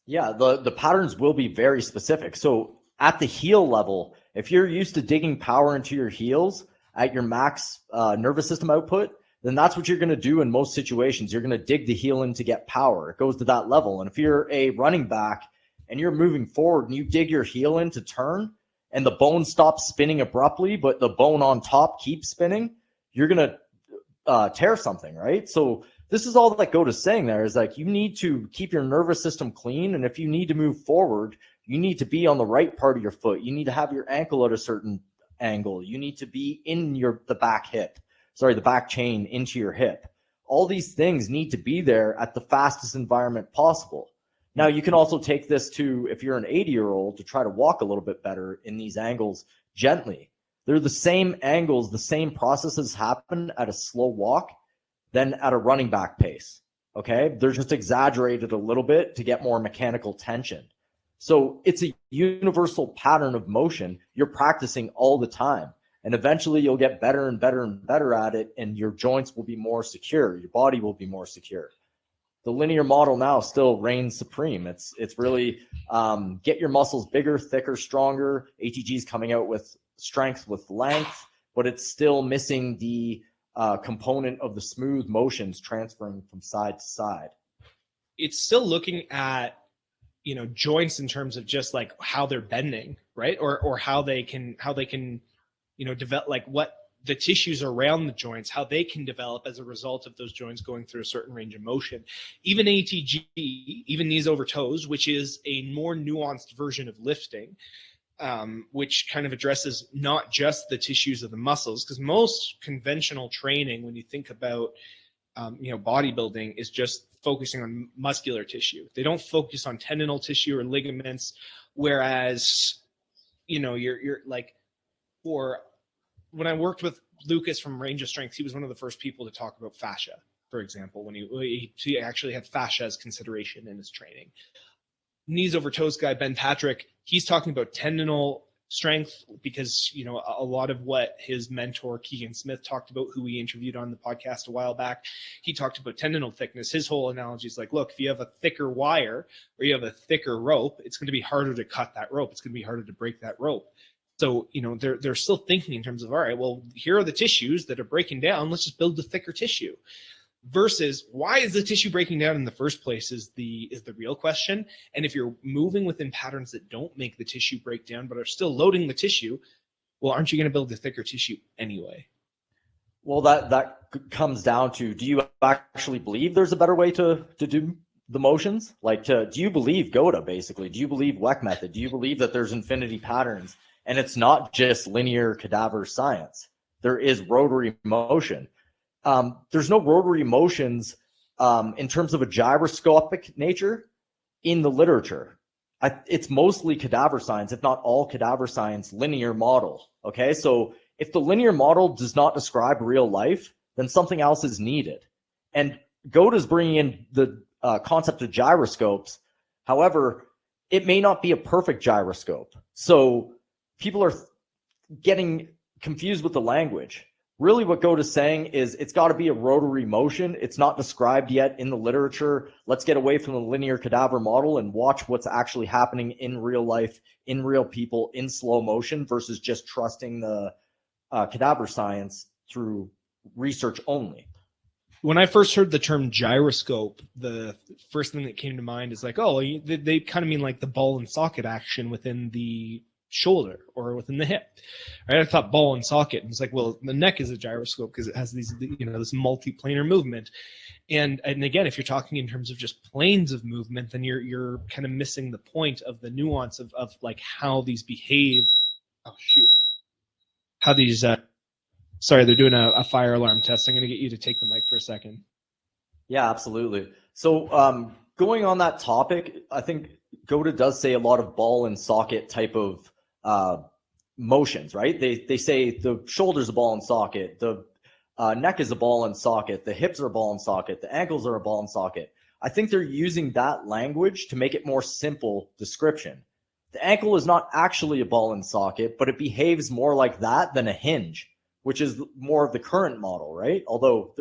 Yeah, the patterns will be very specific. So at the heel level, if you're used to digging power into your heels at your max nervous system output, then that's what you're going to do in most situations. You're going to dig the heel in to get power. It goes to that level. And if you're a running back and you're moving forward and you dig your heel in to turn and the bone stops spinning abruptly, but the bone on top keeps spinning, you're going to tear something, right? So this is all that GOTA's saying there, is like, you need to keep your nervous system clean. And if you need to move forward, you need to be on the right part of your foot. You need to have your ankle at a certain angle. You need to be in the back chain into your hip. All these things need to be there at the fastest environment possible. Now, you can also take this to, if you're an 80-year-old, to try to walk a little bit better in these angles gently. They're the same angles, the same processes happen at a slow walk than at a running back pace, okay? They're just exaggerated a little bit to get more mechanical tension. So it's a universal pattern of motion you're practicing all the time. And eventually you'll get better and better and better at it, and your joints will be more secure. Your body will be more secure. The linear model now still reigns supreme. It's really get your muscles bigger, thicker, stronger. ATG's coming out with strength with length, but it's still missing the component of the smooth motions transferring from side to side. It's still looking at, joints in terms of just like how they're bending, right? Or how they can develop, like what the tissues around the joints, how they can develop as a result of those joints going through a certain range of motion. Even ATG, even knees over toes, which is a more nuanced version of lifting, which kind of addresses not just the tissues of the muscles, because most conventional training, when you think about bodybuilding, is just focusing on muscular tissue. They don't focus on tendinal tissue or ligaments, whereas you're like, for when I worked with Lucas from Range of Strength, he was one of the first people to talk about fascia, for example, when he actually had fascia as consideration in his training. Knees over toes guy, Ben Patrick, he's talking about tendinal strength because, you know, a lot of what his mentor Keegan Smith talked about, who we interviewed on the podcast a while back, he talked about tendinal thickness. His whole analogy is like, look, if you have a thicker wire or you have a thicker rope, it's going to be harder to cut that rope. It's going to be harder to break that rope. So, you know, they're still thinking in terms of, all right, well, here are the tissues that are breaking down. Let's just build the thicker tissue. Versus why is the tissue breaking down in the first place is the real question. And if you're moving within patterns that don't make the tissue break down but are still loading the tissue, well, aren't you going to build the thicker tissue anyway? Well, that comes down to, do you actually believe there's a better way to do the motions? Like, do you believe GOTA, basically? Do you believe WEC method? Do you believe that there's infinity patterns? And it's not just linear cadaver science. There is rotary motion. There's no rotary motions in terms of a gyroscopic nature in the literature. It's mostly cadaver science, if not all cadaver science, linear model. Okay, so if the linear model does not describe real life, then something else is needed. And GOTA is bringing in the concept of gyroscopes. However, it may not be a perfect gyroscope. So people are getting confused with the language. Really what GOTA is saying is it's got to be a rotary motion. It's not described yet in the literature. Let's get away from the linear cadaver model and watch what's actually happening in real life, in real people, in slow motion versus just trusting the cadaver science through research only. When I first heard the term gyroscope, the first thing that came to mind is like, oh, they kind of mean like the ball and socket action within the shoulder or within the hip, right? I thought ball and socket, and it's like, well, the neck is a gyroscope because it has these, you know, this multi-planar movement. And again, if you're talking in terms of just planes of movement, then you're kind of missing the point of the nuance of like how these behave. Oh shoot, how these sorry, they're doing a fire alarm test. I'm going to get you to take the mic for a second. Yeah, absolutely. So going on that topic, I think GOTA does say a lot of ball and socket type of motions, right? They say the shoulder's a ball and socket, the neck is a ball and socket, the hips are a ball and socket, the ankles are a ball and socket. I think they're using that language to make it more simple description. The ankle is not actually a ball and socket, but it behaves more like that than a hinge, which is more of the current model, right? Although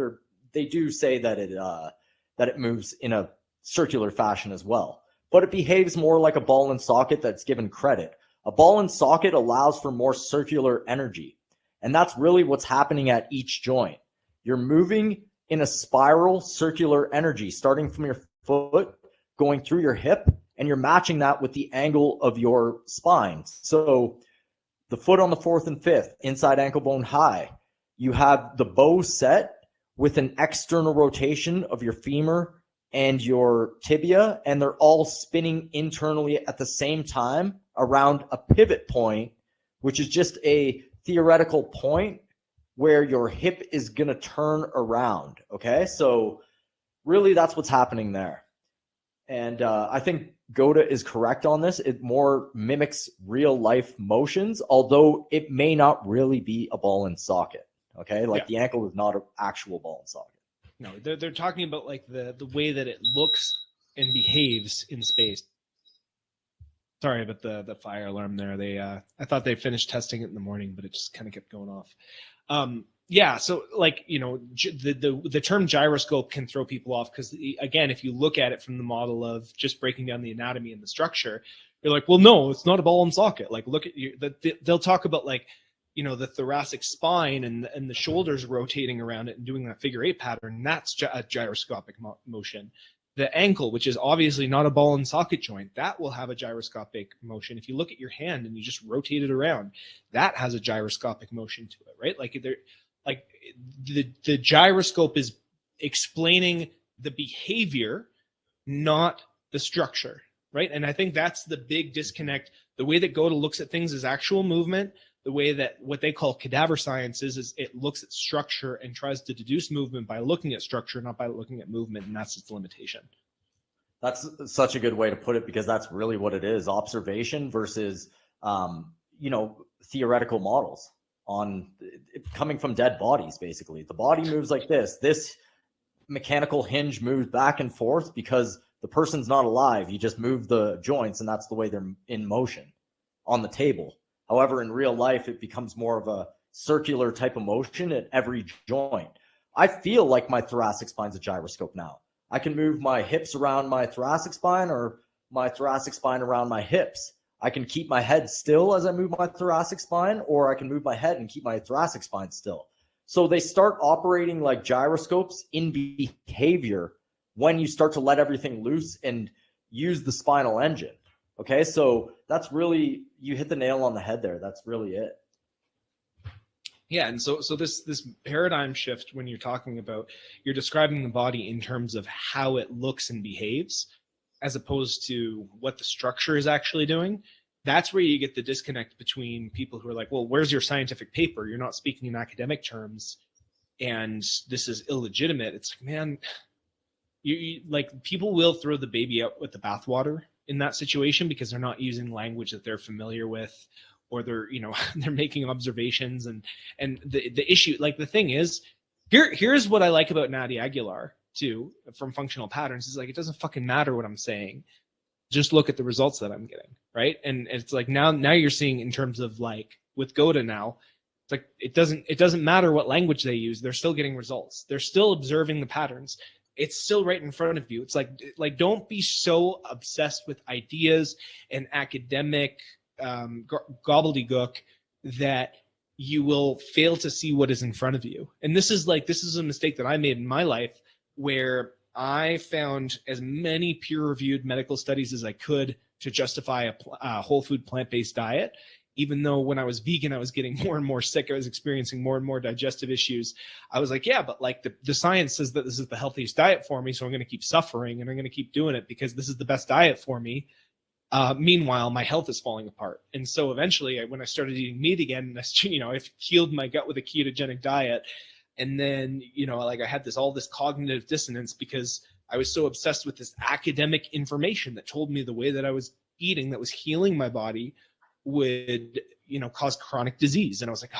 they do say that it moves in a circular fashion as well, but it behaves more like a ball and socket that's given credit. A ball and socket allows for more circular energy, and that's really what's happening at each joint. You're moving in a spiral circular energy, starting from your foot, going through your hip, and you're matching that with the angle of your spine. So the foot on the fourth and fifth, inside ankle bone high, you have the bow set with an external rotation of your femur and your tibia, and they're all spinning internally at the same time around a pivot point, which is just a theoretical point where your hip is going to turn around. Okay, so really that's what's happening there. And I think GOTA is correct on this. It more mimics real life motions, although it may not really be a ball and socket. Okay, like the ankle is not an actual ball and socket. No, they're talking about like the way that it looks and behaves in space. Sorry about the fire alarm there. I thought they finished testing it in the morning, but it just kind of kept going off. Yeah, so like, you know, the term gyroscope can throw people off because, again, if you look at it from the model of just breaking down the anatomy and the structure, you're like, well, no, it's not a ball and socket. Like, look at they'll talk about like, you know, the thoracic spine and the shoulders rotating around it and doing that figure eight pattern. That's a gyroscopic motion. The ankle, which is obviously not a ball and socket joint, that will have a gyroscopic motion. If you look at your hand and you just rotate it around, that has a gyroscopic motion to it, right? Like the gyroscope is explaining the behavior, not the structure, right? And I think that's the big disconnect. The way that GOTA looks at things is actual movement. The way that what they call cadaver science is it looks at structure and tries to deduce movement by looking at structure, not by looking at movement, and that's its limitation. That's such a good way to put it, because that's really what it is: observation versus, you know, theoretical models. on coming from dead bodies. Basically, the body moves like this. This mechanical hinge moves back and forth because the person's not alive. You just move the joints, and that's the way they're in motion on the table. However, in real life, it becomes more of a circular type of motion at every joint. I feel like my thoracic spine's a gyroscope now. I can move my hips around my thoracic spine or my thoracic spine around my hips. I can keep my head still as I move my thoracic spine, or I can move my head and keep my thoracic spine still. So they start operating like gyroscopes in behavior when you start to let everything loose and use the spinal engine. Okay, so that's really, you hit the nail on the head there. That's really it. Yeah, and so this paradigm shift, when you're talking about, you're describing the body in terms of how it looks and behaves, as opposed to what the structure is actually doing. That's where you get the disconnect between people who are like, well, where's your scientific paper? You're not speaking in academic terms, and this is illegitimate. It's like, man, you like, people will throw the baby out with the bathwater in that situation because they're not using language that they're familiar with, or they're, you know, they're making observations. And the issue, like, the thing is, here's what I like about Nadia Aguilar too, from Functional Patterns, is like, it doesn't fucking matter what I'm saying. Just look at the results that I'm getting, right? And it's like, now you're seeing in terms of, like, with Goda now, it's like, it doesn't matter what language they use. They're still getting results. They're still observing the patterns. It's still right in front of you. It's like don't be so obsessed with ideas and academic gobbledygook that you will fail to see what is in front of you. And this is a mistake that I made in my life, where I found as many peer-reviewed medical studies as I could to justify a whole food plant-based diet. Even though when I was vegan, I was getting more and more sick. I was experiencing more and more digestive issues. I was like, yeah, but like the science says that this is the healthiest diet for me, so I'm going to keep suffering and I'm going to keep doing it because this is the best diet for me. Meanwhile, my health is falling apart. And so eventually, when I started eating meat again, I healed my gut with a ketogenic diet. And then, like, I had all this cognitive dissonance because I was so obsessed with this academic information that told me the way that I was eating that was healing my body would, cause chronic disease. And I was like,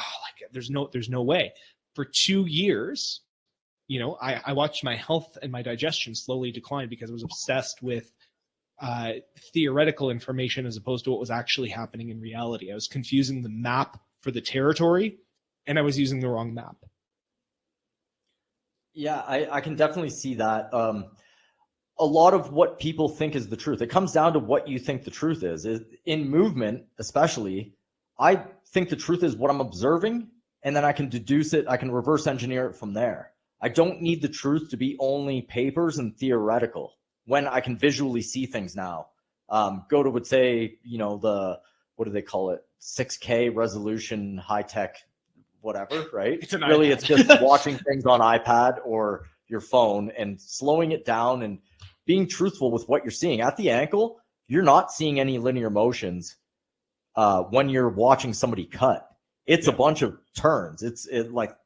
there's no way. For 2 years, I watched my health and my digestion slowly decline because I was obsessed with theoretical information as opposed to what was actually happening in reality. I was confusing the map for the territory, and I was using the wrong map. Yeah, I can definitely see that. A lot of what people think is the truth, it comes down to what you think the truth is. In movement, especially, I think the truth is what I'm observing, and then I can deduce it. I can reverse engineer it from there. I don't need the truth to be only papers and theoretical when I can visually see things now. Goda would say, what do they call it? 6K resolution, high tech, whatever, right? It's just watching things on iPad or your phone and slowing it down and being truthful with what you're seeing. At the ankle, you're not seeing any linear motions when you're watching somebody cut. It's a bunch of turns. It's like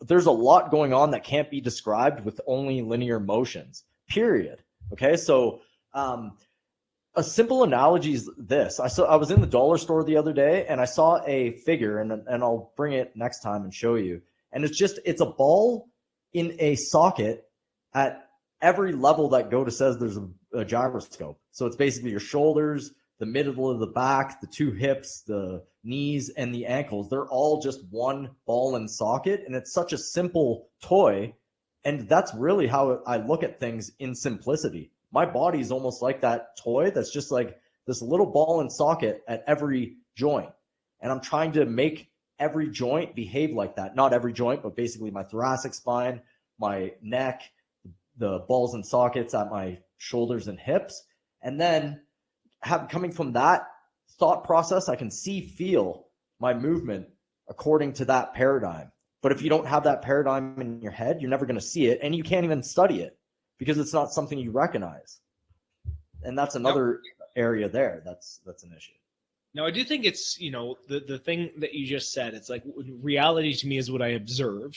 there's a lot going on that can't be described with only linear motions, period. Okay, so a simple analogy is this. I was in the dollar store the other day and I saw a figure, and I'll bring it next time and show you. And it's a ball in a socket at every level that Goda says there's a gyroscope. So it's basically your shoulders, the middle of the back, the two hips, the knees, and the ankles. They're all just one ball and socket, and it's such a simple toy. And that's really how I look at things in simplicity. My body is almost like that toy that's just like this little ball and socket at every joint. And I'm trying to make every joint behave like that. Not every joint, but basically my thoracic spine, my neck, the balls and sockets at my shoulders and hips. And then coming from that thought process, I can feel my movement according to that paradigm. But if you don't have that paradigm in your head, you're never going to see it, and you can't even study it because it's not something you recognize. And that's another area there. That's an issue. Now, I do think it's, the thing that you just said, it's like reality to me is what I observe.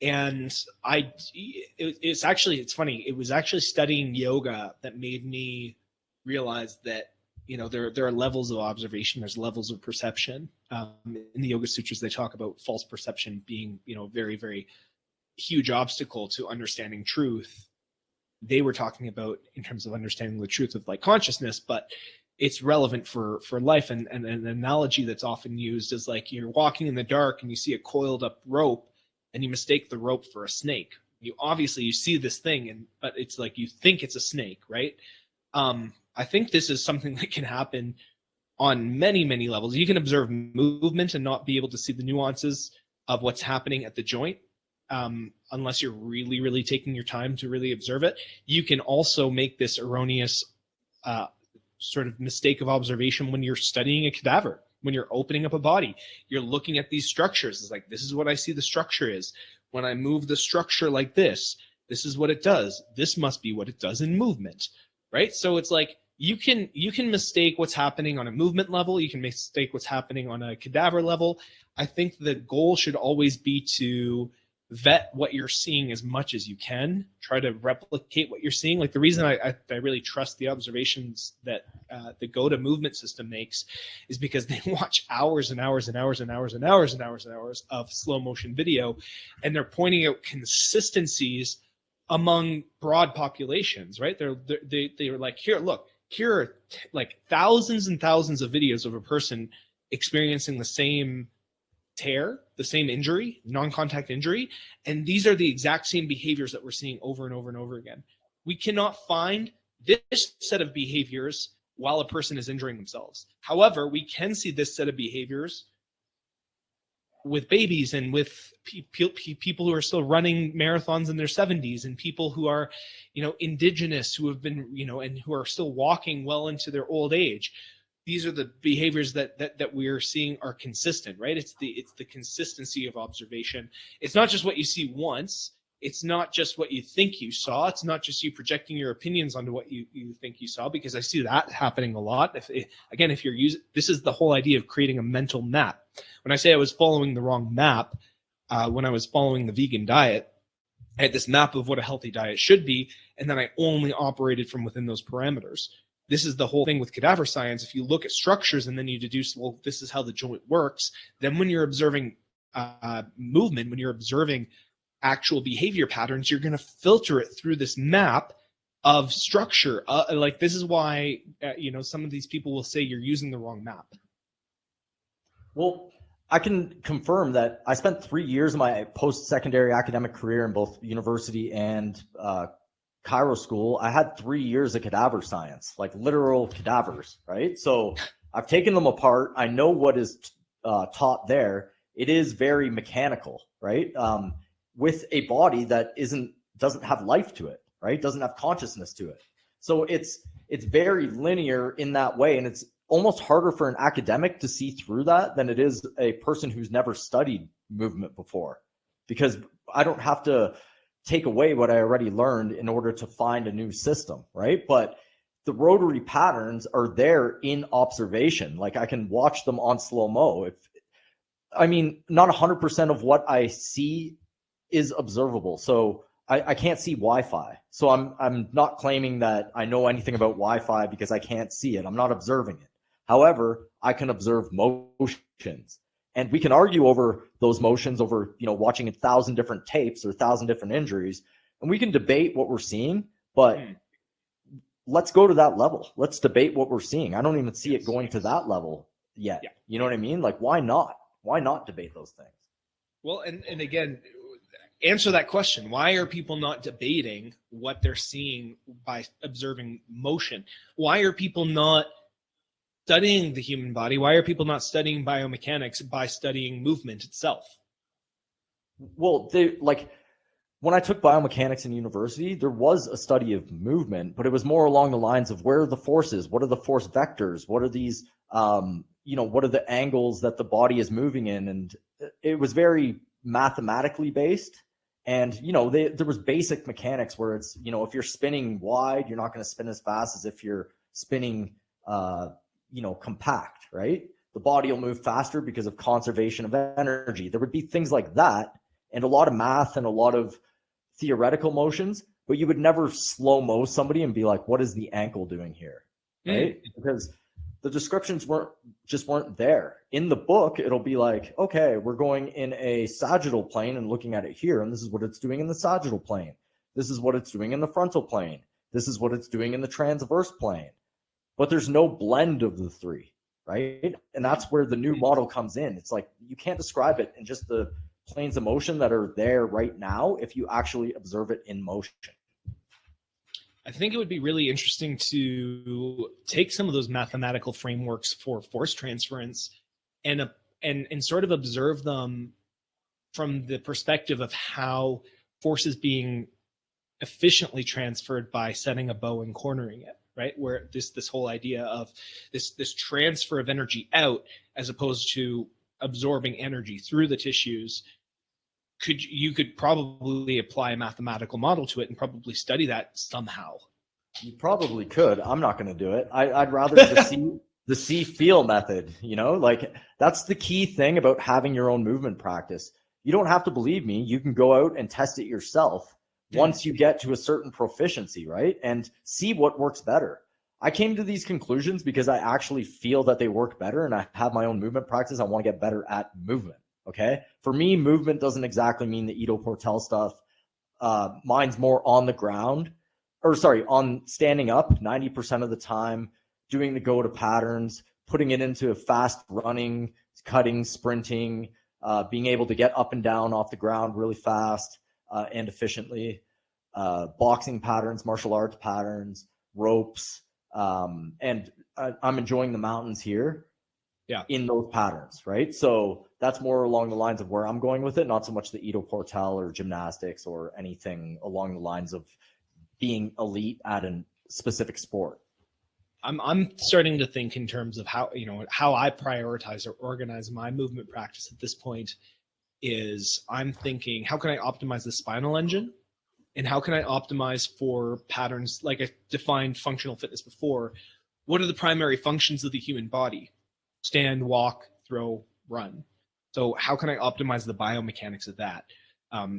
And it's funny. It was actually studying yoga that made me realize that, there are levels of observation. There's levels of perception. In the Yoga Sutras, they talk about false perception being, very, very huge obstacle to understanding truth. They were talking about in terms of understanding the truth of like consciousness, but it's relevant for life. And an analogy that's often used is like you're walking in the dark and you see a coiled up rope and you mistake the rope for a snake. You see this thing, but it's like you think it's a snake, right? I think this is something that can happen on many, many levels. You can observe movement and not be able to see the nuances of what's happening at the joint, unless you're really, really taking your time to really observe it. You can also make this erroneous sort of mistake of observation when you're studying a cadaver, when you're opening up a body. You're looking at these structures. It's like, this is what I see the structure is. When I move the structure like this is what it does. This must be what it does in movement, right? So it's like, you can mistake what's happening on a movement level. You can mistake what's happening on a cadaver level. I think the goal should always be to vet what you're seeing as much as you can. Try to replicate what you're seeing. Like the reason I really trust the observations that the Go to movement system makes is because they watch hours and hours and hours and hours and hours and hours and hours of slow motion video, and they're pointing out consistencies among broad populations, right? They were like, here are like thousands and thousands of videos of a person experiencing the same tear, the same injury, non-contact injury, and these are the exact same behaviors that we're seeing over and over and over again. We cannot find this set of behaviors while a person is injuring themselves. However, we can see this set of behaviors with babies and with people who are still running marathons in their 70s, and people who are, indigenous, who have been, and who are still walking well into their old age. These are the behaviors that we're seeing are consistent, right? It's the consistency of observation. It's not just what you see once. It's not just what you think you saw. It's not just you projecting your opinions onto what you think you saw, because I see that happening a lot. If you're using, this is the whole idea of creating a mental map. When I say I was following the wrong map, when I was following the vegan diet, I had this map of what a healthy diet should be, and then I only operated from within those parameters. This is the whole thing with cadaver science. If you look at structures and then you deduce, well, this is how the joint works, then when you're observing movement, when you're observing actual behavior patterns, you're going to filter it through this map of structure. Like this is why, some of these people will say you're using the wrong map. Well, I can confirm that I spent 3 years of my post-secondary academic career in both university and Cairo school. I had 3 years of cadaver science, like literal cadavers, right? So I've taken them apart. I know what is taught there. It is very mechanical, right? With a body that doesn't have life to it, right? Doesn't have consciousness to it. So it's very linear in that way, and it's almost harder for an academic to see through that than it is a person who's never studied movement before, because I don't have to take away what I already learned in order to find a new system, right? But the rotary patterns are there in observation. Like I can watch them on slow-mo. Not 100% of what I see is observable. So I can't see Wi-Fi. So I'm not claiming that I know anything about Wi-Fi because I can't see it. I'm not observing it. However, I can observe motions, and we can argue over those motions over, watching 1,000 different tapes or 1,000 different injuries, and we can debate what we're seeing, but let's go to that level. Let's debate what we're seeing. I don't even see it going to that level yet. Yeah. You know what I mean? Like, why not? Why not debate those things? Well, and again, answer that question. Why are people not debating what they're seeing by observing motion? Why are people not studying the human body? Why are people not studying biomechanics by studying movement itself? Well, when I took biomechanics in university, there was a study of movement, but it was more along the lines of where are the forces? What are the force vectors? What are these, what are the angles that the body is moving in? And it was very mathematically based. And, there was basic mechanics where it's, if you're spinning wide, you're not going to spin as fast as if you're spinning, compact, right? The body will move faster because of conservation of energy. There would be things like that, and a lot of math and a lot of theoretical motions, but you would never slow-mo somebody and be like, what is the ankle doing here, right? Because the descriptions weren't there. In the book, it'll be like, okay, we're going in a sagittal plane and looking at it here, and this is what it's doing in the sagittal plane. This is what it's doing in the frontal plane. This is what it's doing in the transverse plane. But there's no blend of the three, right? And that's where the new model comes in. It's like you can't describe it in just the planes of motion that are there right now if you actually observe it in motion. I think it would be really interesting to take some of those mathematical frameworks for force transference and sort of observe them from the perspective of how force is being efficiently transferred by setting a bow and cornering it, right? Where this whole idea of this transfer of energy out as opposed to absorbing energy through the tissues. You could probably apply a mathematical model to it and probably study that somehow. You probably could. I'm not going to do it. I'd rather just see the Cfeel method, like that's the key thing about having your own movement practice. You don't have to believe me. You can go out and test it yourself once you get to a certain proficiency, right? And see what works better. I came to these conclusions because I actually feel that they work better, and I have my own movement practice. I want to get better at movement. Okay. For me, movement doesn't exactly mean the Ido Portal stuff. Mine's more on the ground, on standing up 90% of the time, doing the go to patterns, putting it into fast running, cutting, sprinting, being able to get up and down off the ground really fast and efficiently, boxing patterns, martial arts patterns, ropes. And I'm enjoying the mountains here. Yeah, in those patterns, right? So that's more along the lines of where I'm going with it, not so much the Ido Portal or gymnastics or anything along the lines of being elite at a specific sport. I'm starting to think in terms of how I prioritize or organize my movement practice at this point. Is I'm thinking, how can I optimize the spinal engine, and how can I optimize for patterns like I defined functional fitness before? What are the primary functions of the human body? Stand, walk, throw, run. So how can I optimize the biomechanics of that?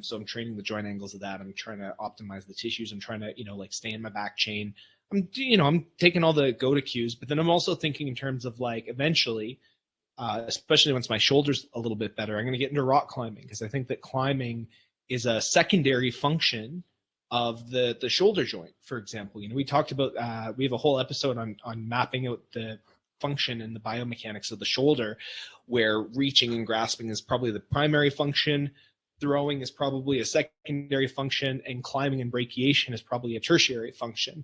So I'm training the joint angles of that. I'm trying to optimize the tissues. I'm trying to, like stay in my back chain. I'm taking all the go-to cues, but then I'm also thinking in terms of like eventually, especially once my shoulder's a little bit better, I'm going to get into rock climbing, because I think that climbing is a secondary function of the shoulder joint. For example, we talked about, we have a whole episode on mapping out the function and the biomechanics of the shoulder, where reaching and grasping is probably the primary function, throwing is probably a secondary function, and climbing and brachiation is probably a tertiary function.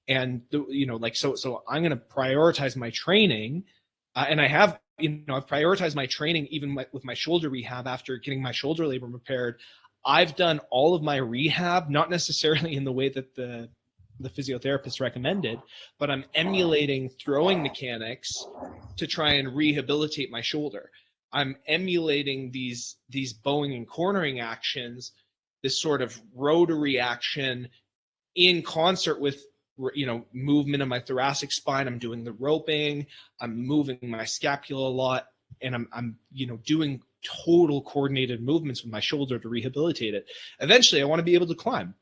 And so I'm going to prioritize my training, and I have I've prioritized my training even with my shoulder rehab. After getting my shoulder labrum repaired, I've done all of my rehab, not necessarily in the way that the physiotherapist recommended, but I'm emulating throwing mechanics to try and rehabilitate my shoulder. I'm emulating these bowing and cornering actions, this sort of rotary action in concert with movement of my thoracic spine. I'm doing the roping, I'm moving my scapula a lot, and I'm doing total coordinated movements with my shoulder to rehabilitate it. Eventually I want to be able to climb,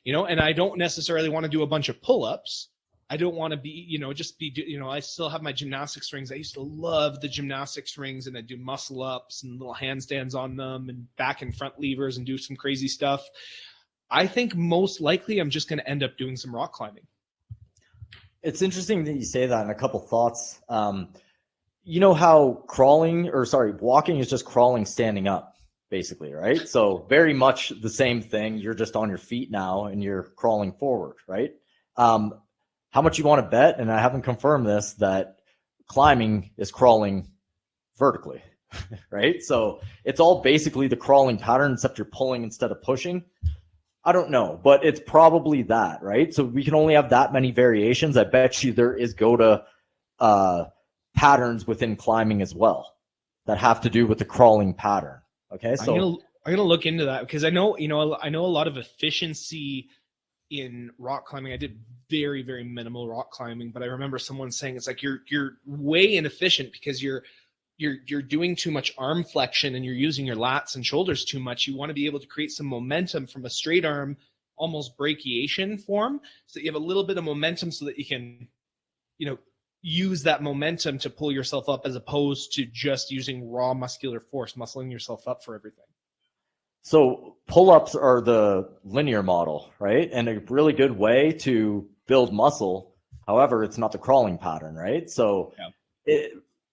and I don't necessarily want to do a bunch of pull-ups. I don't want to be, I still have my gymnastics rings. I used to love the gymnastics rings, and I do muscle ups and little handstands on them and back and front levers and do some crazy stuff. I think most likely I'm just going to end up doing some rock climbing. It's interesting that you say that, and a couple thoughts. You know how walking is just crawling standing up, basically, right? So very much the same thing. You're just on your feet now and you're crawling forward, right? How much you want to bet, and I haven't confirmed this, that climbing is crawling vertically, right? So it's all basically the crawling pattern, except you're pulling instead of pushing. I don't know, but it's probably that, right? So we can only have that many variations. I bet you there is go-to patterns within climbing as well that have to do with the crawling pattern. Okay, so I'm gonna look into that, because I know a lot of efficiency in rock climbing. I did very, very minimal rock climbing, but I remember someone saying it's like you're way inefficient because you're doing too much arm flexion and you're using your lats and shoulders too much. You want to be able to create some momentum from a straight arm, almost brachiation form, so that you have a little bit of momentum so that you can use that momentum to pull yourself up as opposed to just using raw muscular force, muscling yourself up for everything. So pull-ups are the linear model, right? And a really good way to build muscle. However, it's not the crawling pattern, right? So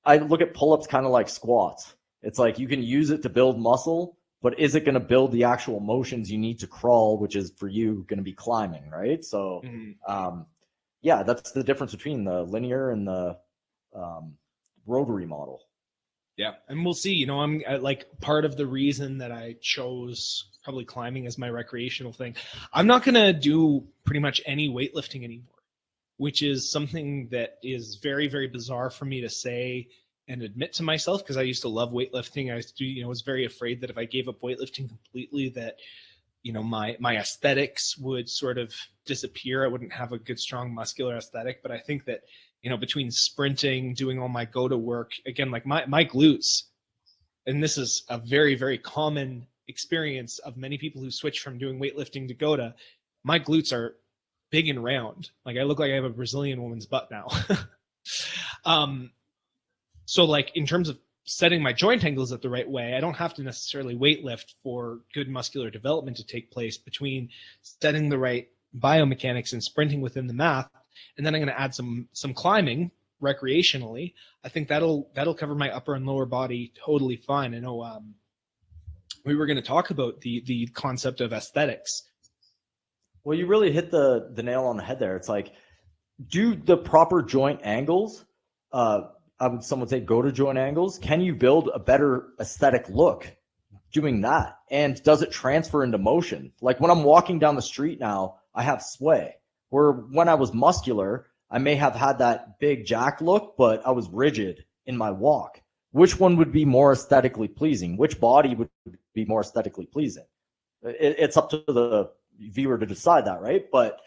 I look at pull-ups kind of like squats. It's like you can use it to build muscle, but is it going to build the actual motions you need to crawl, which is for you going to be climbing, right? So yeah, that's the difference between the linear and the rotary model. Yeah, and we'll see. I'm like, part of the reason that I chose probably climbing as my recreational thing, I'm not going to do pretty much any weightlifting anymore, which is something that is very, very bizarre for me to say and admit to myself, because I used to love weightlifting. I used to, was very afraid that if I gave up weightlifting completely, that my aesthetics would sort of disappear. I wouldn't have a good, strong muscular aesthetic. But I think that between sprinting, doing all my go-to work, again, like my glutes, and this is a very, very common experience of many people who switch from doing weightlifting to go-to, my glutes are big and round. Like, I look like I have a Brazilian woman's butt now. So like, in terms of setting my joint angles at the right way, I don't have to necessarily weightlift for good muscular development to take place between setting the right biomechanics and sprinting within the math. And then I'm going to add some climbing recreationally. I think that'll cover my upper and lower body totally fine. I know we were going to talk about the concept of aesthetics. Well, you really hit the nail on the head there. It's like, do the proper joint angles. Some would say go to joint angles. Can you build a better aesthetic look doing that? And does it transfer into motion? Like, when I'm walking down the street now, I have sway. Where when I was muscular, I may have had that big jack look, but I was rigid in my walk. Which one would be more aesthetically pleasing? Which body would be more aesthetically pleasing? It's up to the viewer to decide that, right? But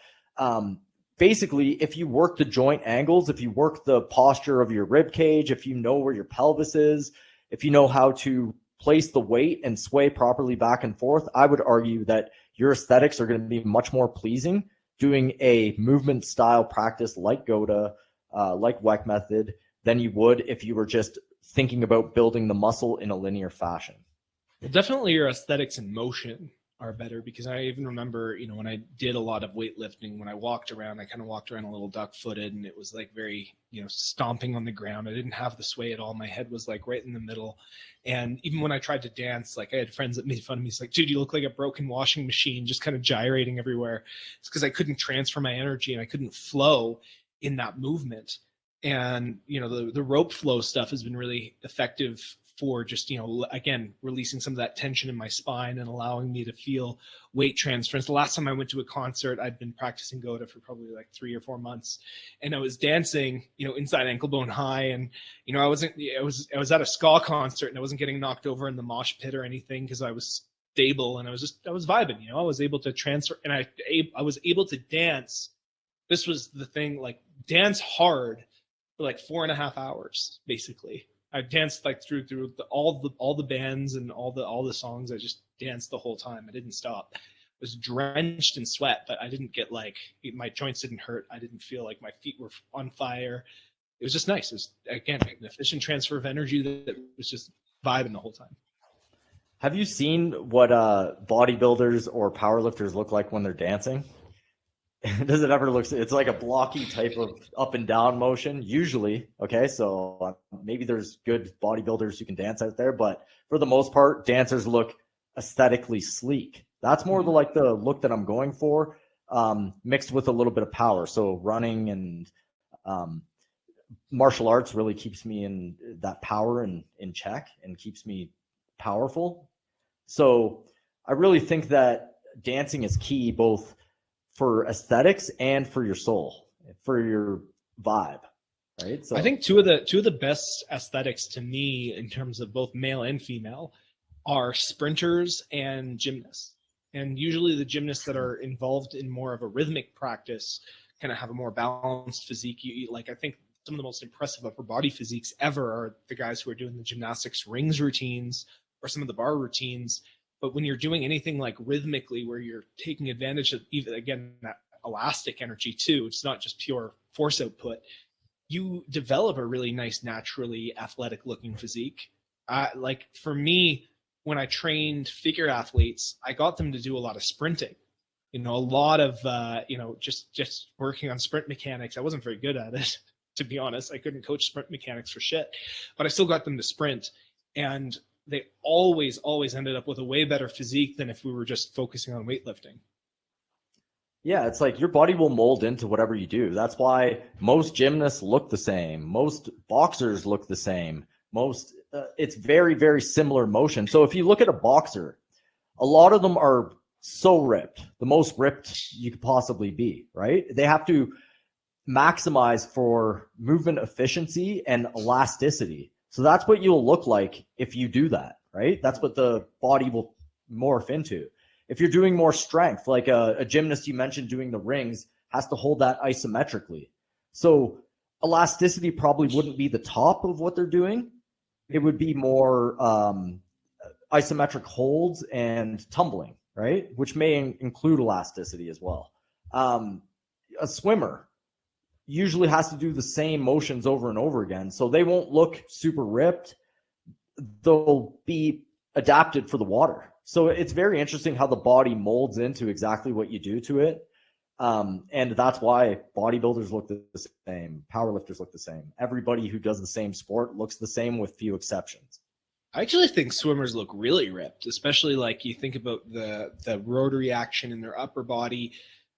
basically, if you work the joint angles, if you work the posture of your rib cage, if you know where your pelvis is, if you know how to place the weight and sway properly back and forth, I would argue that your aesthetics are going to be much more pleasing doing a movement style practice like GOTA, like WEC method, than you would if you were just thinking about building the muscle in a linear fashion. Well, definitely your aesthetics in motion are better, because I even remember, when I did a lot of weightlifting, when I walked around, I kind of walked around a little duck-footed, and it was like very, stomping on the ground. I didn't have the sway at all. My head was like right in the middle. And even when I tried to dance, like, I had friends that made fun of me. It's like, dude, you look like a broken washing machine, just kind of gyrating everywhere. It's because I couldn't transfer my energy and I couldn't flow in that movement. And, the rope flow stuff has been really effective for just, again, releasing some of that tension in my spine and allowing me to feel weight transference. The last time I went to a concert, I'd been practicing GOTA for probably like 3 or 4 months, and I was dancing, inside ankle bone high, and I was at a ska concert, and I wasn't getting knocked over in the mosh pit or anything, because I was stable and I was vibing. I was able to transfer, and I was able to dance. This was the thing, like, dance hard for like 4.5 hours, basically. I danced like through all the bands and all the songs. I just danced the whole time. I didn't stop. I was drenched in sweat, but I didn't get my joints didn't hurt. I didn't feel like my feet were on fire. It was just nice. It was, again, an efficient transfer of energy that was just vibing the whole time. Have you seen what bodybuilders or powerlifters look like when they're dancing? Does it ever look? It's like a blocky type of up and down motion, usually. Okay, so maybe there's good bodybuilders who can dance out there, but for the most part, dancers look aesthetically sleek. That's more the look that I'm going for, mixed with a little bit of power. So running and martial arts really keeps me in that power and in check and keeps me powerful. So I really think that dancing is key, both for aesthetics and for your soul, for your vibe, right? So I think two of the best aesthetics to me, in terms of both male and female, are sprinters and gymnasts. And usually the gymnasts that are involved in more of a rhythmic practice kind of have a more balanced physique. I think some of the most impressive upper body physiques ever are the guys who are doing the gymnastics rings routines or some of the bar routines. But when you're doing anything like rhythmically, where you're taking advantage of, even, again, that elastic energy too, it's not just pure force output. you develop a really nice, naturally athletic looking physique. Like for me, when I trained figure athletes, I got them to do a lot of sprinting. A lot of just working on sprint mechanics. I wasn't very good at it, to be honest. I couldn't coach sprint mechanics for shit, but I still got them to sprint, and they always ended up with a way better physique than if we were just focusing on weightlifting. Yeah, it's like your body will mold into whatever you do. That's why most gymnasts look the same. Most boxers look the same. It's very, very similar motion. So if you look at a boxer, a lot of them are so ripped, the most ripped you could possibly be, right? They have to maximize for movement efficiency and elasticity. So that's what you'll look like if you do that, right? That's what the body will morph into. If you're doing more strength, like a gymnast you mentioned doing the rings has to hold that isometrically. So elasticity probably wouldn't be the top of what they're doing. It would be more isometric holds and tumbling, right? Which may include elasticity as well. A swimmer usually has to do the same motions over and over again. So they won't look super ripped. They'll be adapted for the water. So it's very interesting how the body molds into exactly what you do to it. And that's why bodybuilders look the same. Powerlifters look the same. Everybody who does the same sport looks the same with few exceptions. I actually think swimmers look really ripped, especially like you think about the rotary action in their upper body,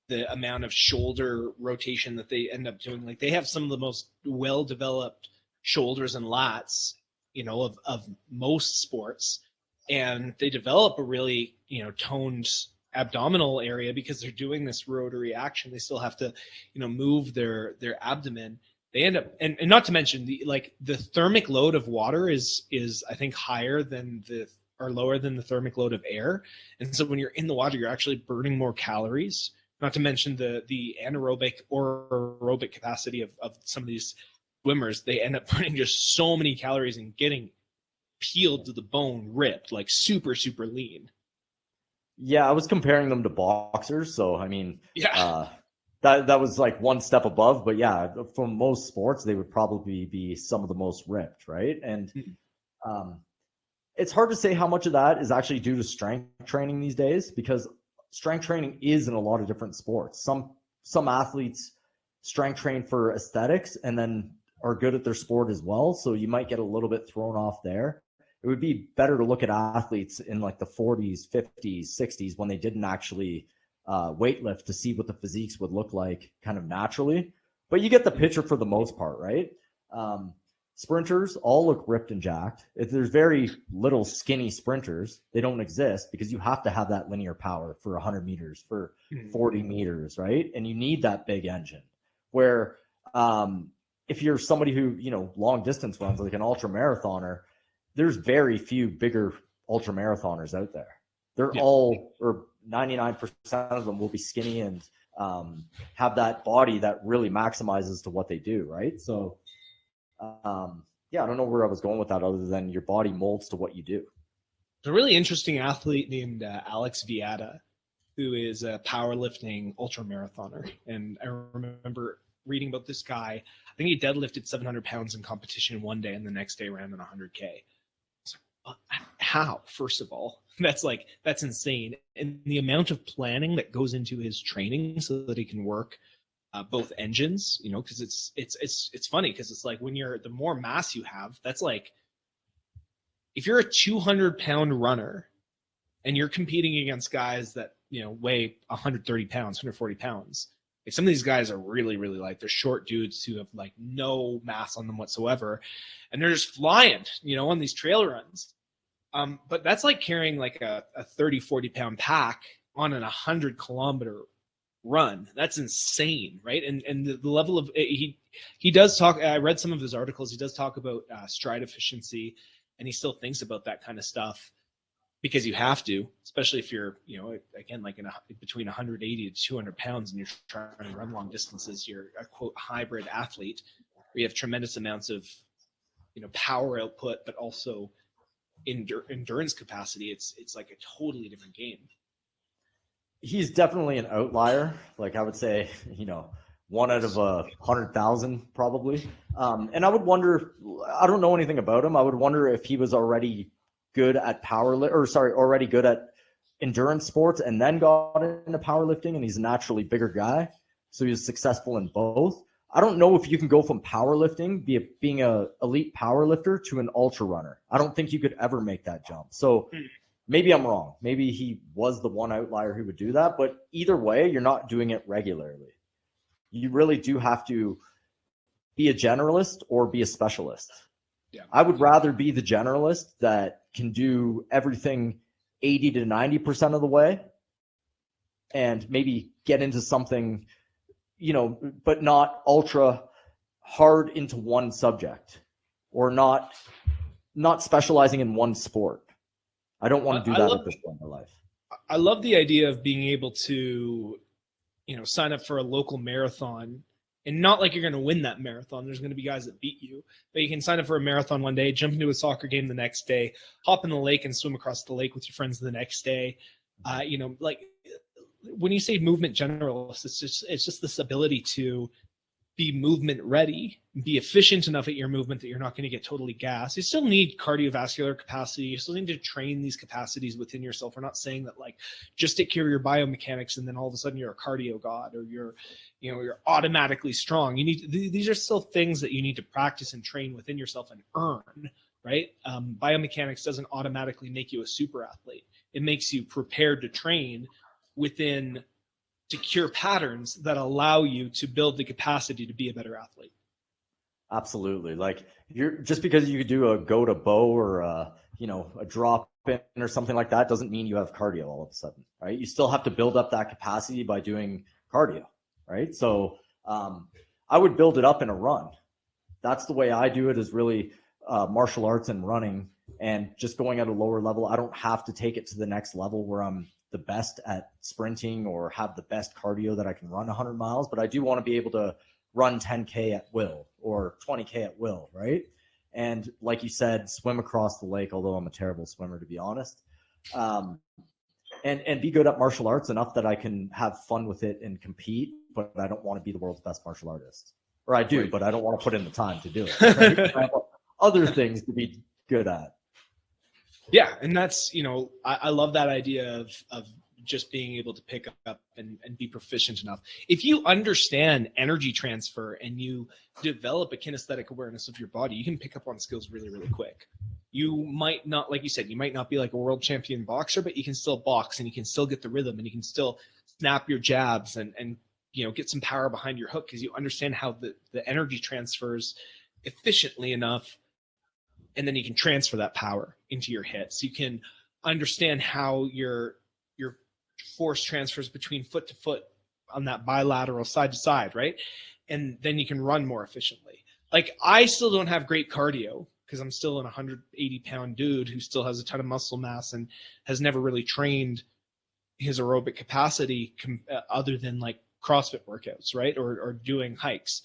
the amount of shoulder rotation that they end up doing. Like they have some of the most well-developed shoulders and lats, of most sports. And they develop a really, toned abdominal area because they're doing this rotary action. They still have to, move their abdomen. They end up, and not to mention the thermic load of water is I think lower than the thermic load of air. And so when you're in the water, you're actually burning more calories. Not to mention the anaerobic or aerobic capacity of some of these swimmers. They end up burning just so many calories and getting peeled to the bone, ripped, like super, super lean. Yeah, I was comparing them to boxers. So, I mean, yeah, that was like one step above. But yeah, for most sports, they would probably be some of the most ripped, right? And it's hard to say how much of that is actually due to strength training these days, because strength training is in a lot of different sports. Some athletes strength train for aesthetics and then are good at their sport as well. So you might get a little bit thrown off there. It would be better to look at athletes in like the 40s, 50s, 60s when they didn't actually weightlift to see what the physiques would look like kind of naturally. But you get the picture for the most part, right? Sprinters all look ripped and jacked. There's very little skinny sprinters. They don't exist because you have to have that linear power for 100 meters, for 40 meters, right? And you need that big engine. Where if you're somebody who, long distance runs, like an ultra marathoner, there's very few bigger ultra marathoners out there. They're all, or 99% of them will be skinny and have that body that really maximizes to what they do, right? So, I don't know where I was going with that other than your body molds to what you do. There's a really interesting athlete named Alex Viada, who is a powerlifting ultra marathoner. And I remember reading about this guy. I think he deadlifted 700 pounds in competition one day and the next day ran an 100K. How? First of all, that's insane. And the amount of planning that goes into his training so that he can work both engines, because it's funny because it's like when the more mass you have, that's like if you're a 200-pound runner and you're competing against guys that weigh 130 pounds, 140 pounds. Like some of these guys are really, really light. They're short dudes who have like no mass on them whatsoever, and they're just flying, on these trail runs. But that's like carrying like a 30, 40-pound pack on an 100-kilometer run. That's insane, right? And the level of he does talk. I read some of his articles. He does talk about stride efficiency, and he still thinks about that kind of stuff because you have to, especially if you're, again, like between 180 to 200 pounds and you're trying to run long distances. You're a quote hybrid athlete where you have tremendous amounts of power output, but also endurance capacity. It's like a totally different game. He's definitely an outlier. Like I would say, one out of 100,000 probably. And I would wonder, I don't know anything about him. I would wonder if he was already good at already good at endurance sports and then got into powerlifting, and he's a naturally bigger guy. So he was successful in both. I don't know if you can go from powerlifting, being a elite powerlifter, to an ultra runner. I don't think you could ever make that jump. So maybe I'm wrong. Maybe he was the one outlier who would do that. But either way, you're not doing it regularly. You really do have to be a generalist or be a specialist. Yeah. I would rather be the generalist that can do everything 80 to 90% of the way and maybe get into something, but not ultra hard into one subject, or not specializing in one sport. I don't want to do that at this point in my life. I love the idea of being able to, sign up for a local marathon, and not like you're going to win that marathon. There's going to be guys that beat you, but you can sign up for a marathon one day, jump into a soccer game the next day, hop in the lake and swim across the lake with your friends the next day. Like when you say movement generalist, it's just this ability to be movement ready, be efficient enough at your movement that you're not going to get totally gassed. You still need cardiovascular capacity. You still need to train these capacities within yourself. We're not saying that like just take care of your biomechanics and then all of a sudden you're a cardio god, or you're automatically strong. These are still things that you need to practice and train within yourself and earn, right? Biomechanics doesn't automatically make you a super athlete. It makes you prepared to train within secure patterns that allow you to build the capacity to be a better athlete. Absolutely. Like just because you do a go to bow or a drop in or something like that doesn't mean you have cardio all of a sudden, right? You still have to build up that capacity by doing cardio, right? So I would build it up in a run. That's the way I do it, is really martial arts and running, and just going at a lower level. I don't have to take it to the next level where I'm the best at sprinting or have the best cardio that I can run 100 miles, but I do want to be able to run 10K at will or 20K at will, right? And like you said, swim across the lake, although I'm a terrible swimmer, to be honest. And be good at martial arts enough that I can have fun with it and compete, but I don't want to be the world's best martial artist. Or I do, but I don't want to put in the time to do it. Right? I have other things to be good at. Yeah, and that's, I love that idea of just being able to pick up and be proficient enough. If you understand energy transfer and you develop a kinesthetic awareness of your body, you can pick up on skills really, really quick. You might not, like you said, you might not be like a world champion boxer, but you can still box and you can still get the rhythm and you can still snap your jabs and get some power behind your hook, because you understand how the energy transfers efficiently enough. And then you can transfer that power into your hits. You can understand how your force transfers between foot to foot on that bilateral side to side, right? And then you can run more efficiently. Like, I still don't have great cardio because I'm still an 180-pound dude who still has a ton of muscle mass and has never really trained his aerobic capacity other than like CrossFit workouts, right? Or doing hikes.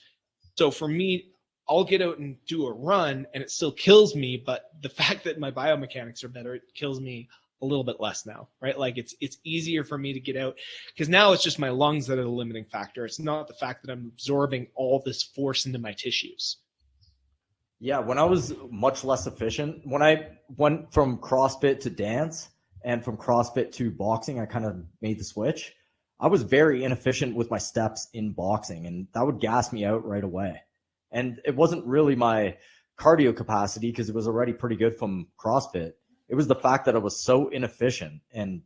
So for me, I'll get out and do a run and it still kills me, but the fact that my biomechanics are better, it kills me a little bit less now, right? Like it's easier for me to get out because now it's just my lungs that are the limiting factor. It's not the fact that I'm absorbing all this force into my tissues. Yeah, when I was much less efficient, when I went from CrossFit to dance and from CrossFit to boxing, I kind of made the switch. I was very inefficient with my steps in boxing, and that would gas me out right away. And it wasn't really my cardio capacity because it was already pretty good from CrossFit. It was the fact that I was so inefficient and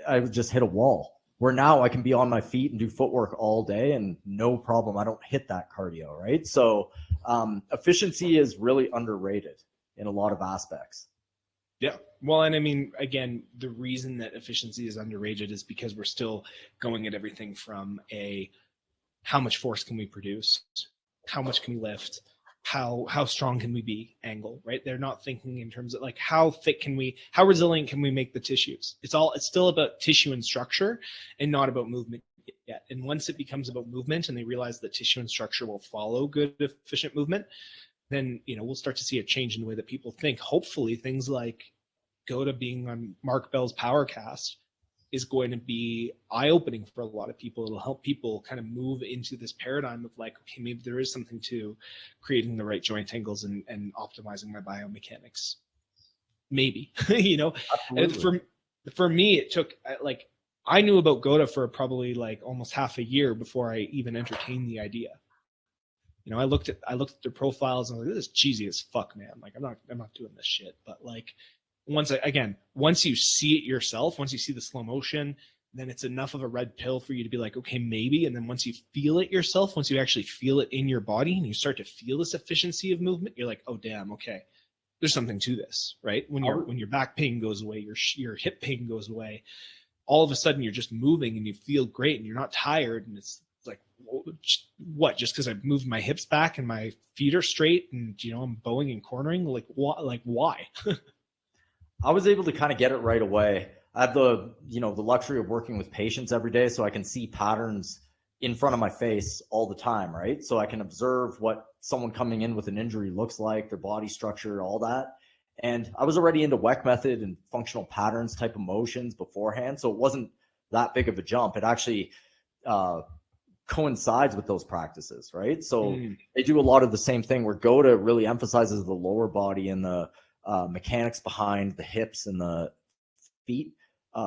I would just hit a wall. Where now I can be on my feet and do footwork all day and no problem. I don't hit that cardio, right? So efficiency is really underrated in a lot of aspects. Yeah. Well, and I mean, again, the reason that efficiency is underrated is because we're still going at everything from how much force can we produce? How much can we lift? How strong can we be angle, right? They're not thinking in terms of like how resilient can we make the tissues? It's still about tissue and structure and not about movement yet. And once it becomes about movement and they realize that tissue and structure will follow good, efficient movement, then, we'll start to see a change in the way that people think. Hopefully things like go to being on Mark Bell's Powercast is going to be eye-opening for a lot of people. It'll help people kind of move into this paradigm of like, okay, maybe there is something to creating the right joint angles and optimizing my biomechanics. Maybe, you know. And for me, it took like, I knew about Goda for probably like almost half a year before I even entertained the idea. You know, I looked at their profiles and I was like, this is cheesy as fuck, man. Like, I'm not doing this shit. But like, once you see it yourself, once you see the slow motion, then it's enough of a red pill for you to be like, okay, maybe. And then once you feel it yourself, once you actually feel it in your body and you start to feel this efficiency of movement, you're like, oh damn, okay, there's something to this, right? When your back pain goes away, your hip pain goes away, all of a sudden you're just moving and you feel great and you're not tired. And it's like, what, just because I've moved my hips back and my feet are straight and, you know, I'm bowing and cornering, like what, like why? I was able to kind of get it right away. I have the luxury of working with patients every day, so I can see patterns in front of my face all the time, right? So I can observe what someone coming in with an injury looks like, their body structure, all that. And I was already into WEC method and functional patterns type of motions beforehand, so it wasn't that big of a jump. It actually coincides with those practices, right? So they do a lot of the same thing, where Goda really emphasizes the lower body and the mechanics behind the hips and the feet.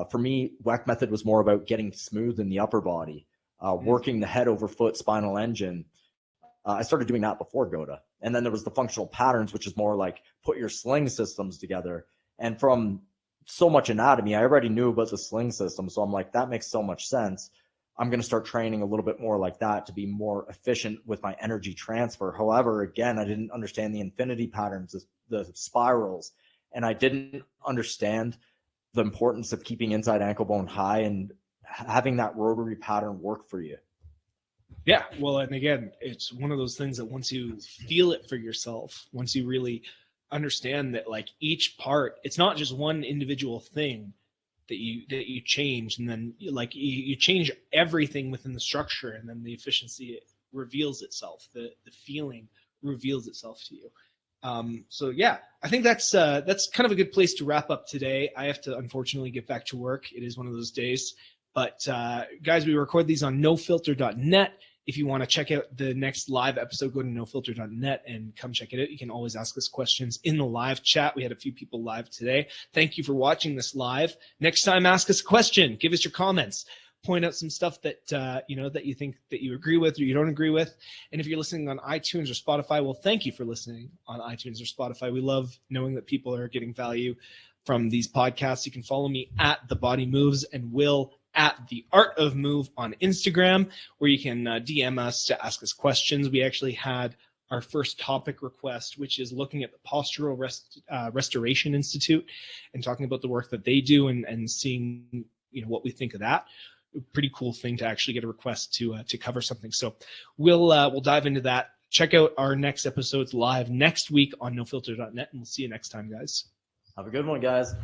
For me, WEC method was more about getting smooth in the upper body, working the head over foot spinal engine. I started doing that before Goda. And then there was the functional patterns, which is more like put your sling systems together. And from so much anatomy, I already knew about the sling system. So I'm like, that makes so much sense. I'm going to start training a little bit more like that to be more efficient with my energy transfer. However, again, I didn't understand the infinity patterns, the spirals, and I didn't understand the importance of keeping inside ankle bone high and having that rotary pattern work for you. Yeah, well, and again, it's one of those things that once you feel it for yourself, once you really understand that like each part, it's not just one individual thing that you change, and then like you change everything within the structure, and then the efficiency reveals itself, the feeling reveals itself to you. So yeah, I think that's kind of a good place to wrap up today. I have to unfortunately get back to work. It is one of those days, but guys, we record these on nofilter.net. If you want to check out the next live episode, go to nofilter.net and come check it out. You can always ask us questions in the live chat. We had a few people live today. Thank you for watching this live. Next time, ask us a question. Give us your comments. Point out some stuff that that you think that you agree with or you don't agree with. And if you're listening on iTunes or Spotify, well, thank you for listening on iTunes or Spotify. We love knowing that people are getting value from these podcasts. You can follow me at The Body Moves and Will at The Art of Move on Instagram, where you can DM us to ask us questions. We actually had our first topic request, which is looking at the Postural Restoration Institute and talking about the work that they do and seeing what we think of that. A pretty cool thing to actually get a request to cover something. So we'll dive into that. Check out our next episodes live next week on nofilter.net, and we'll see you next time, guys. Have a good one, guys.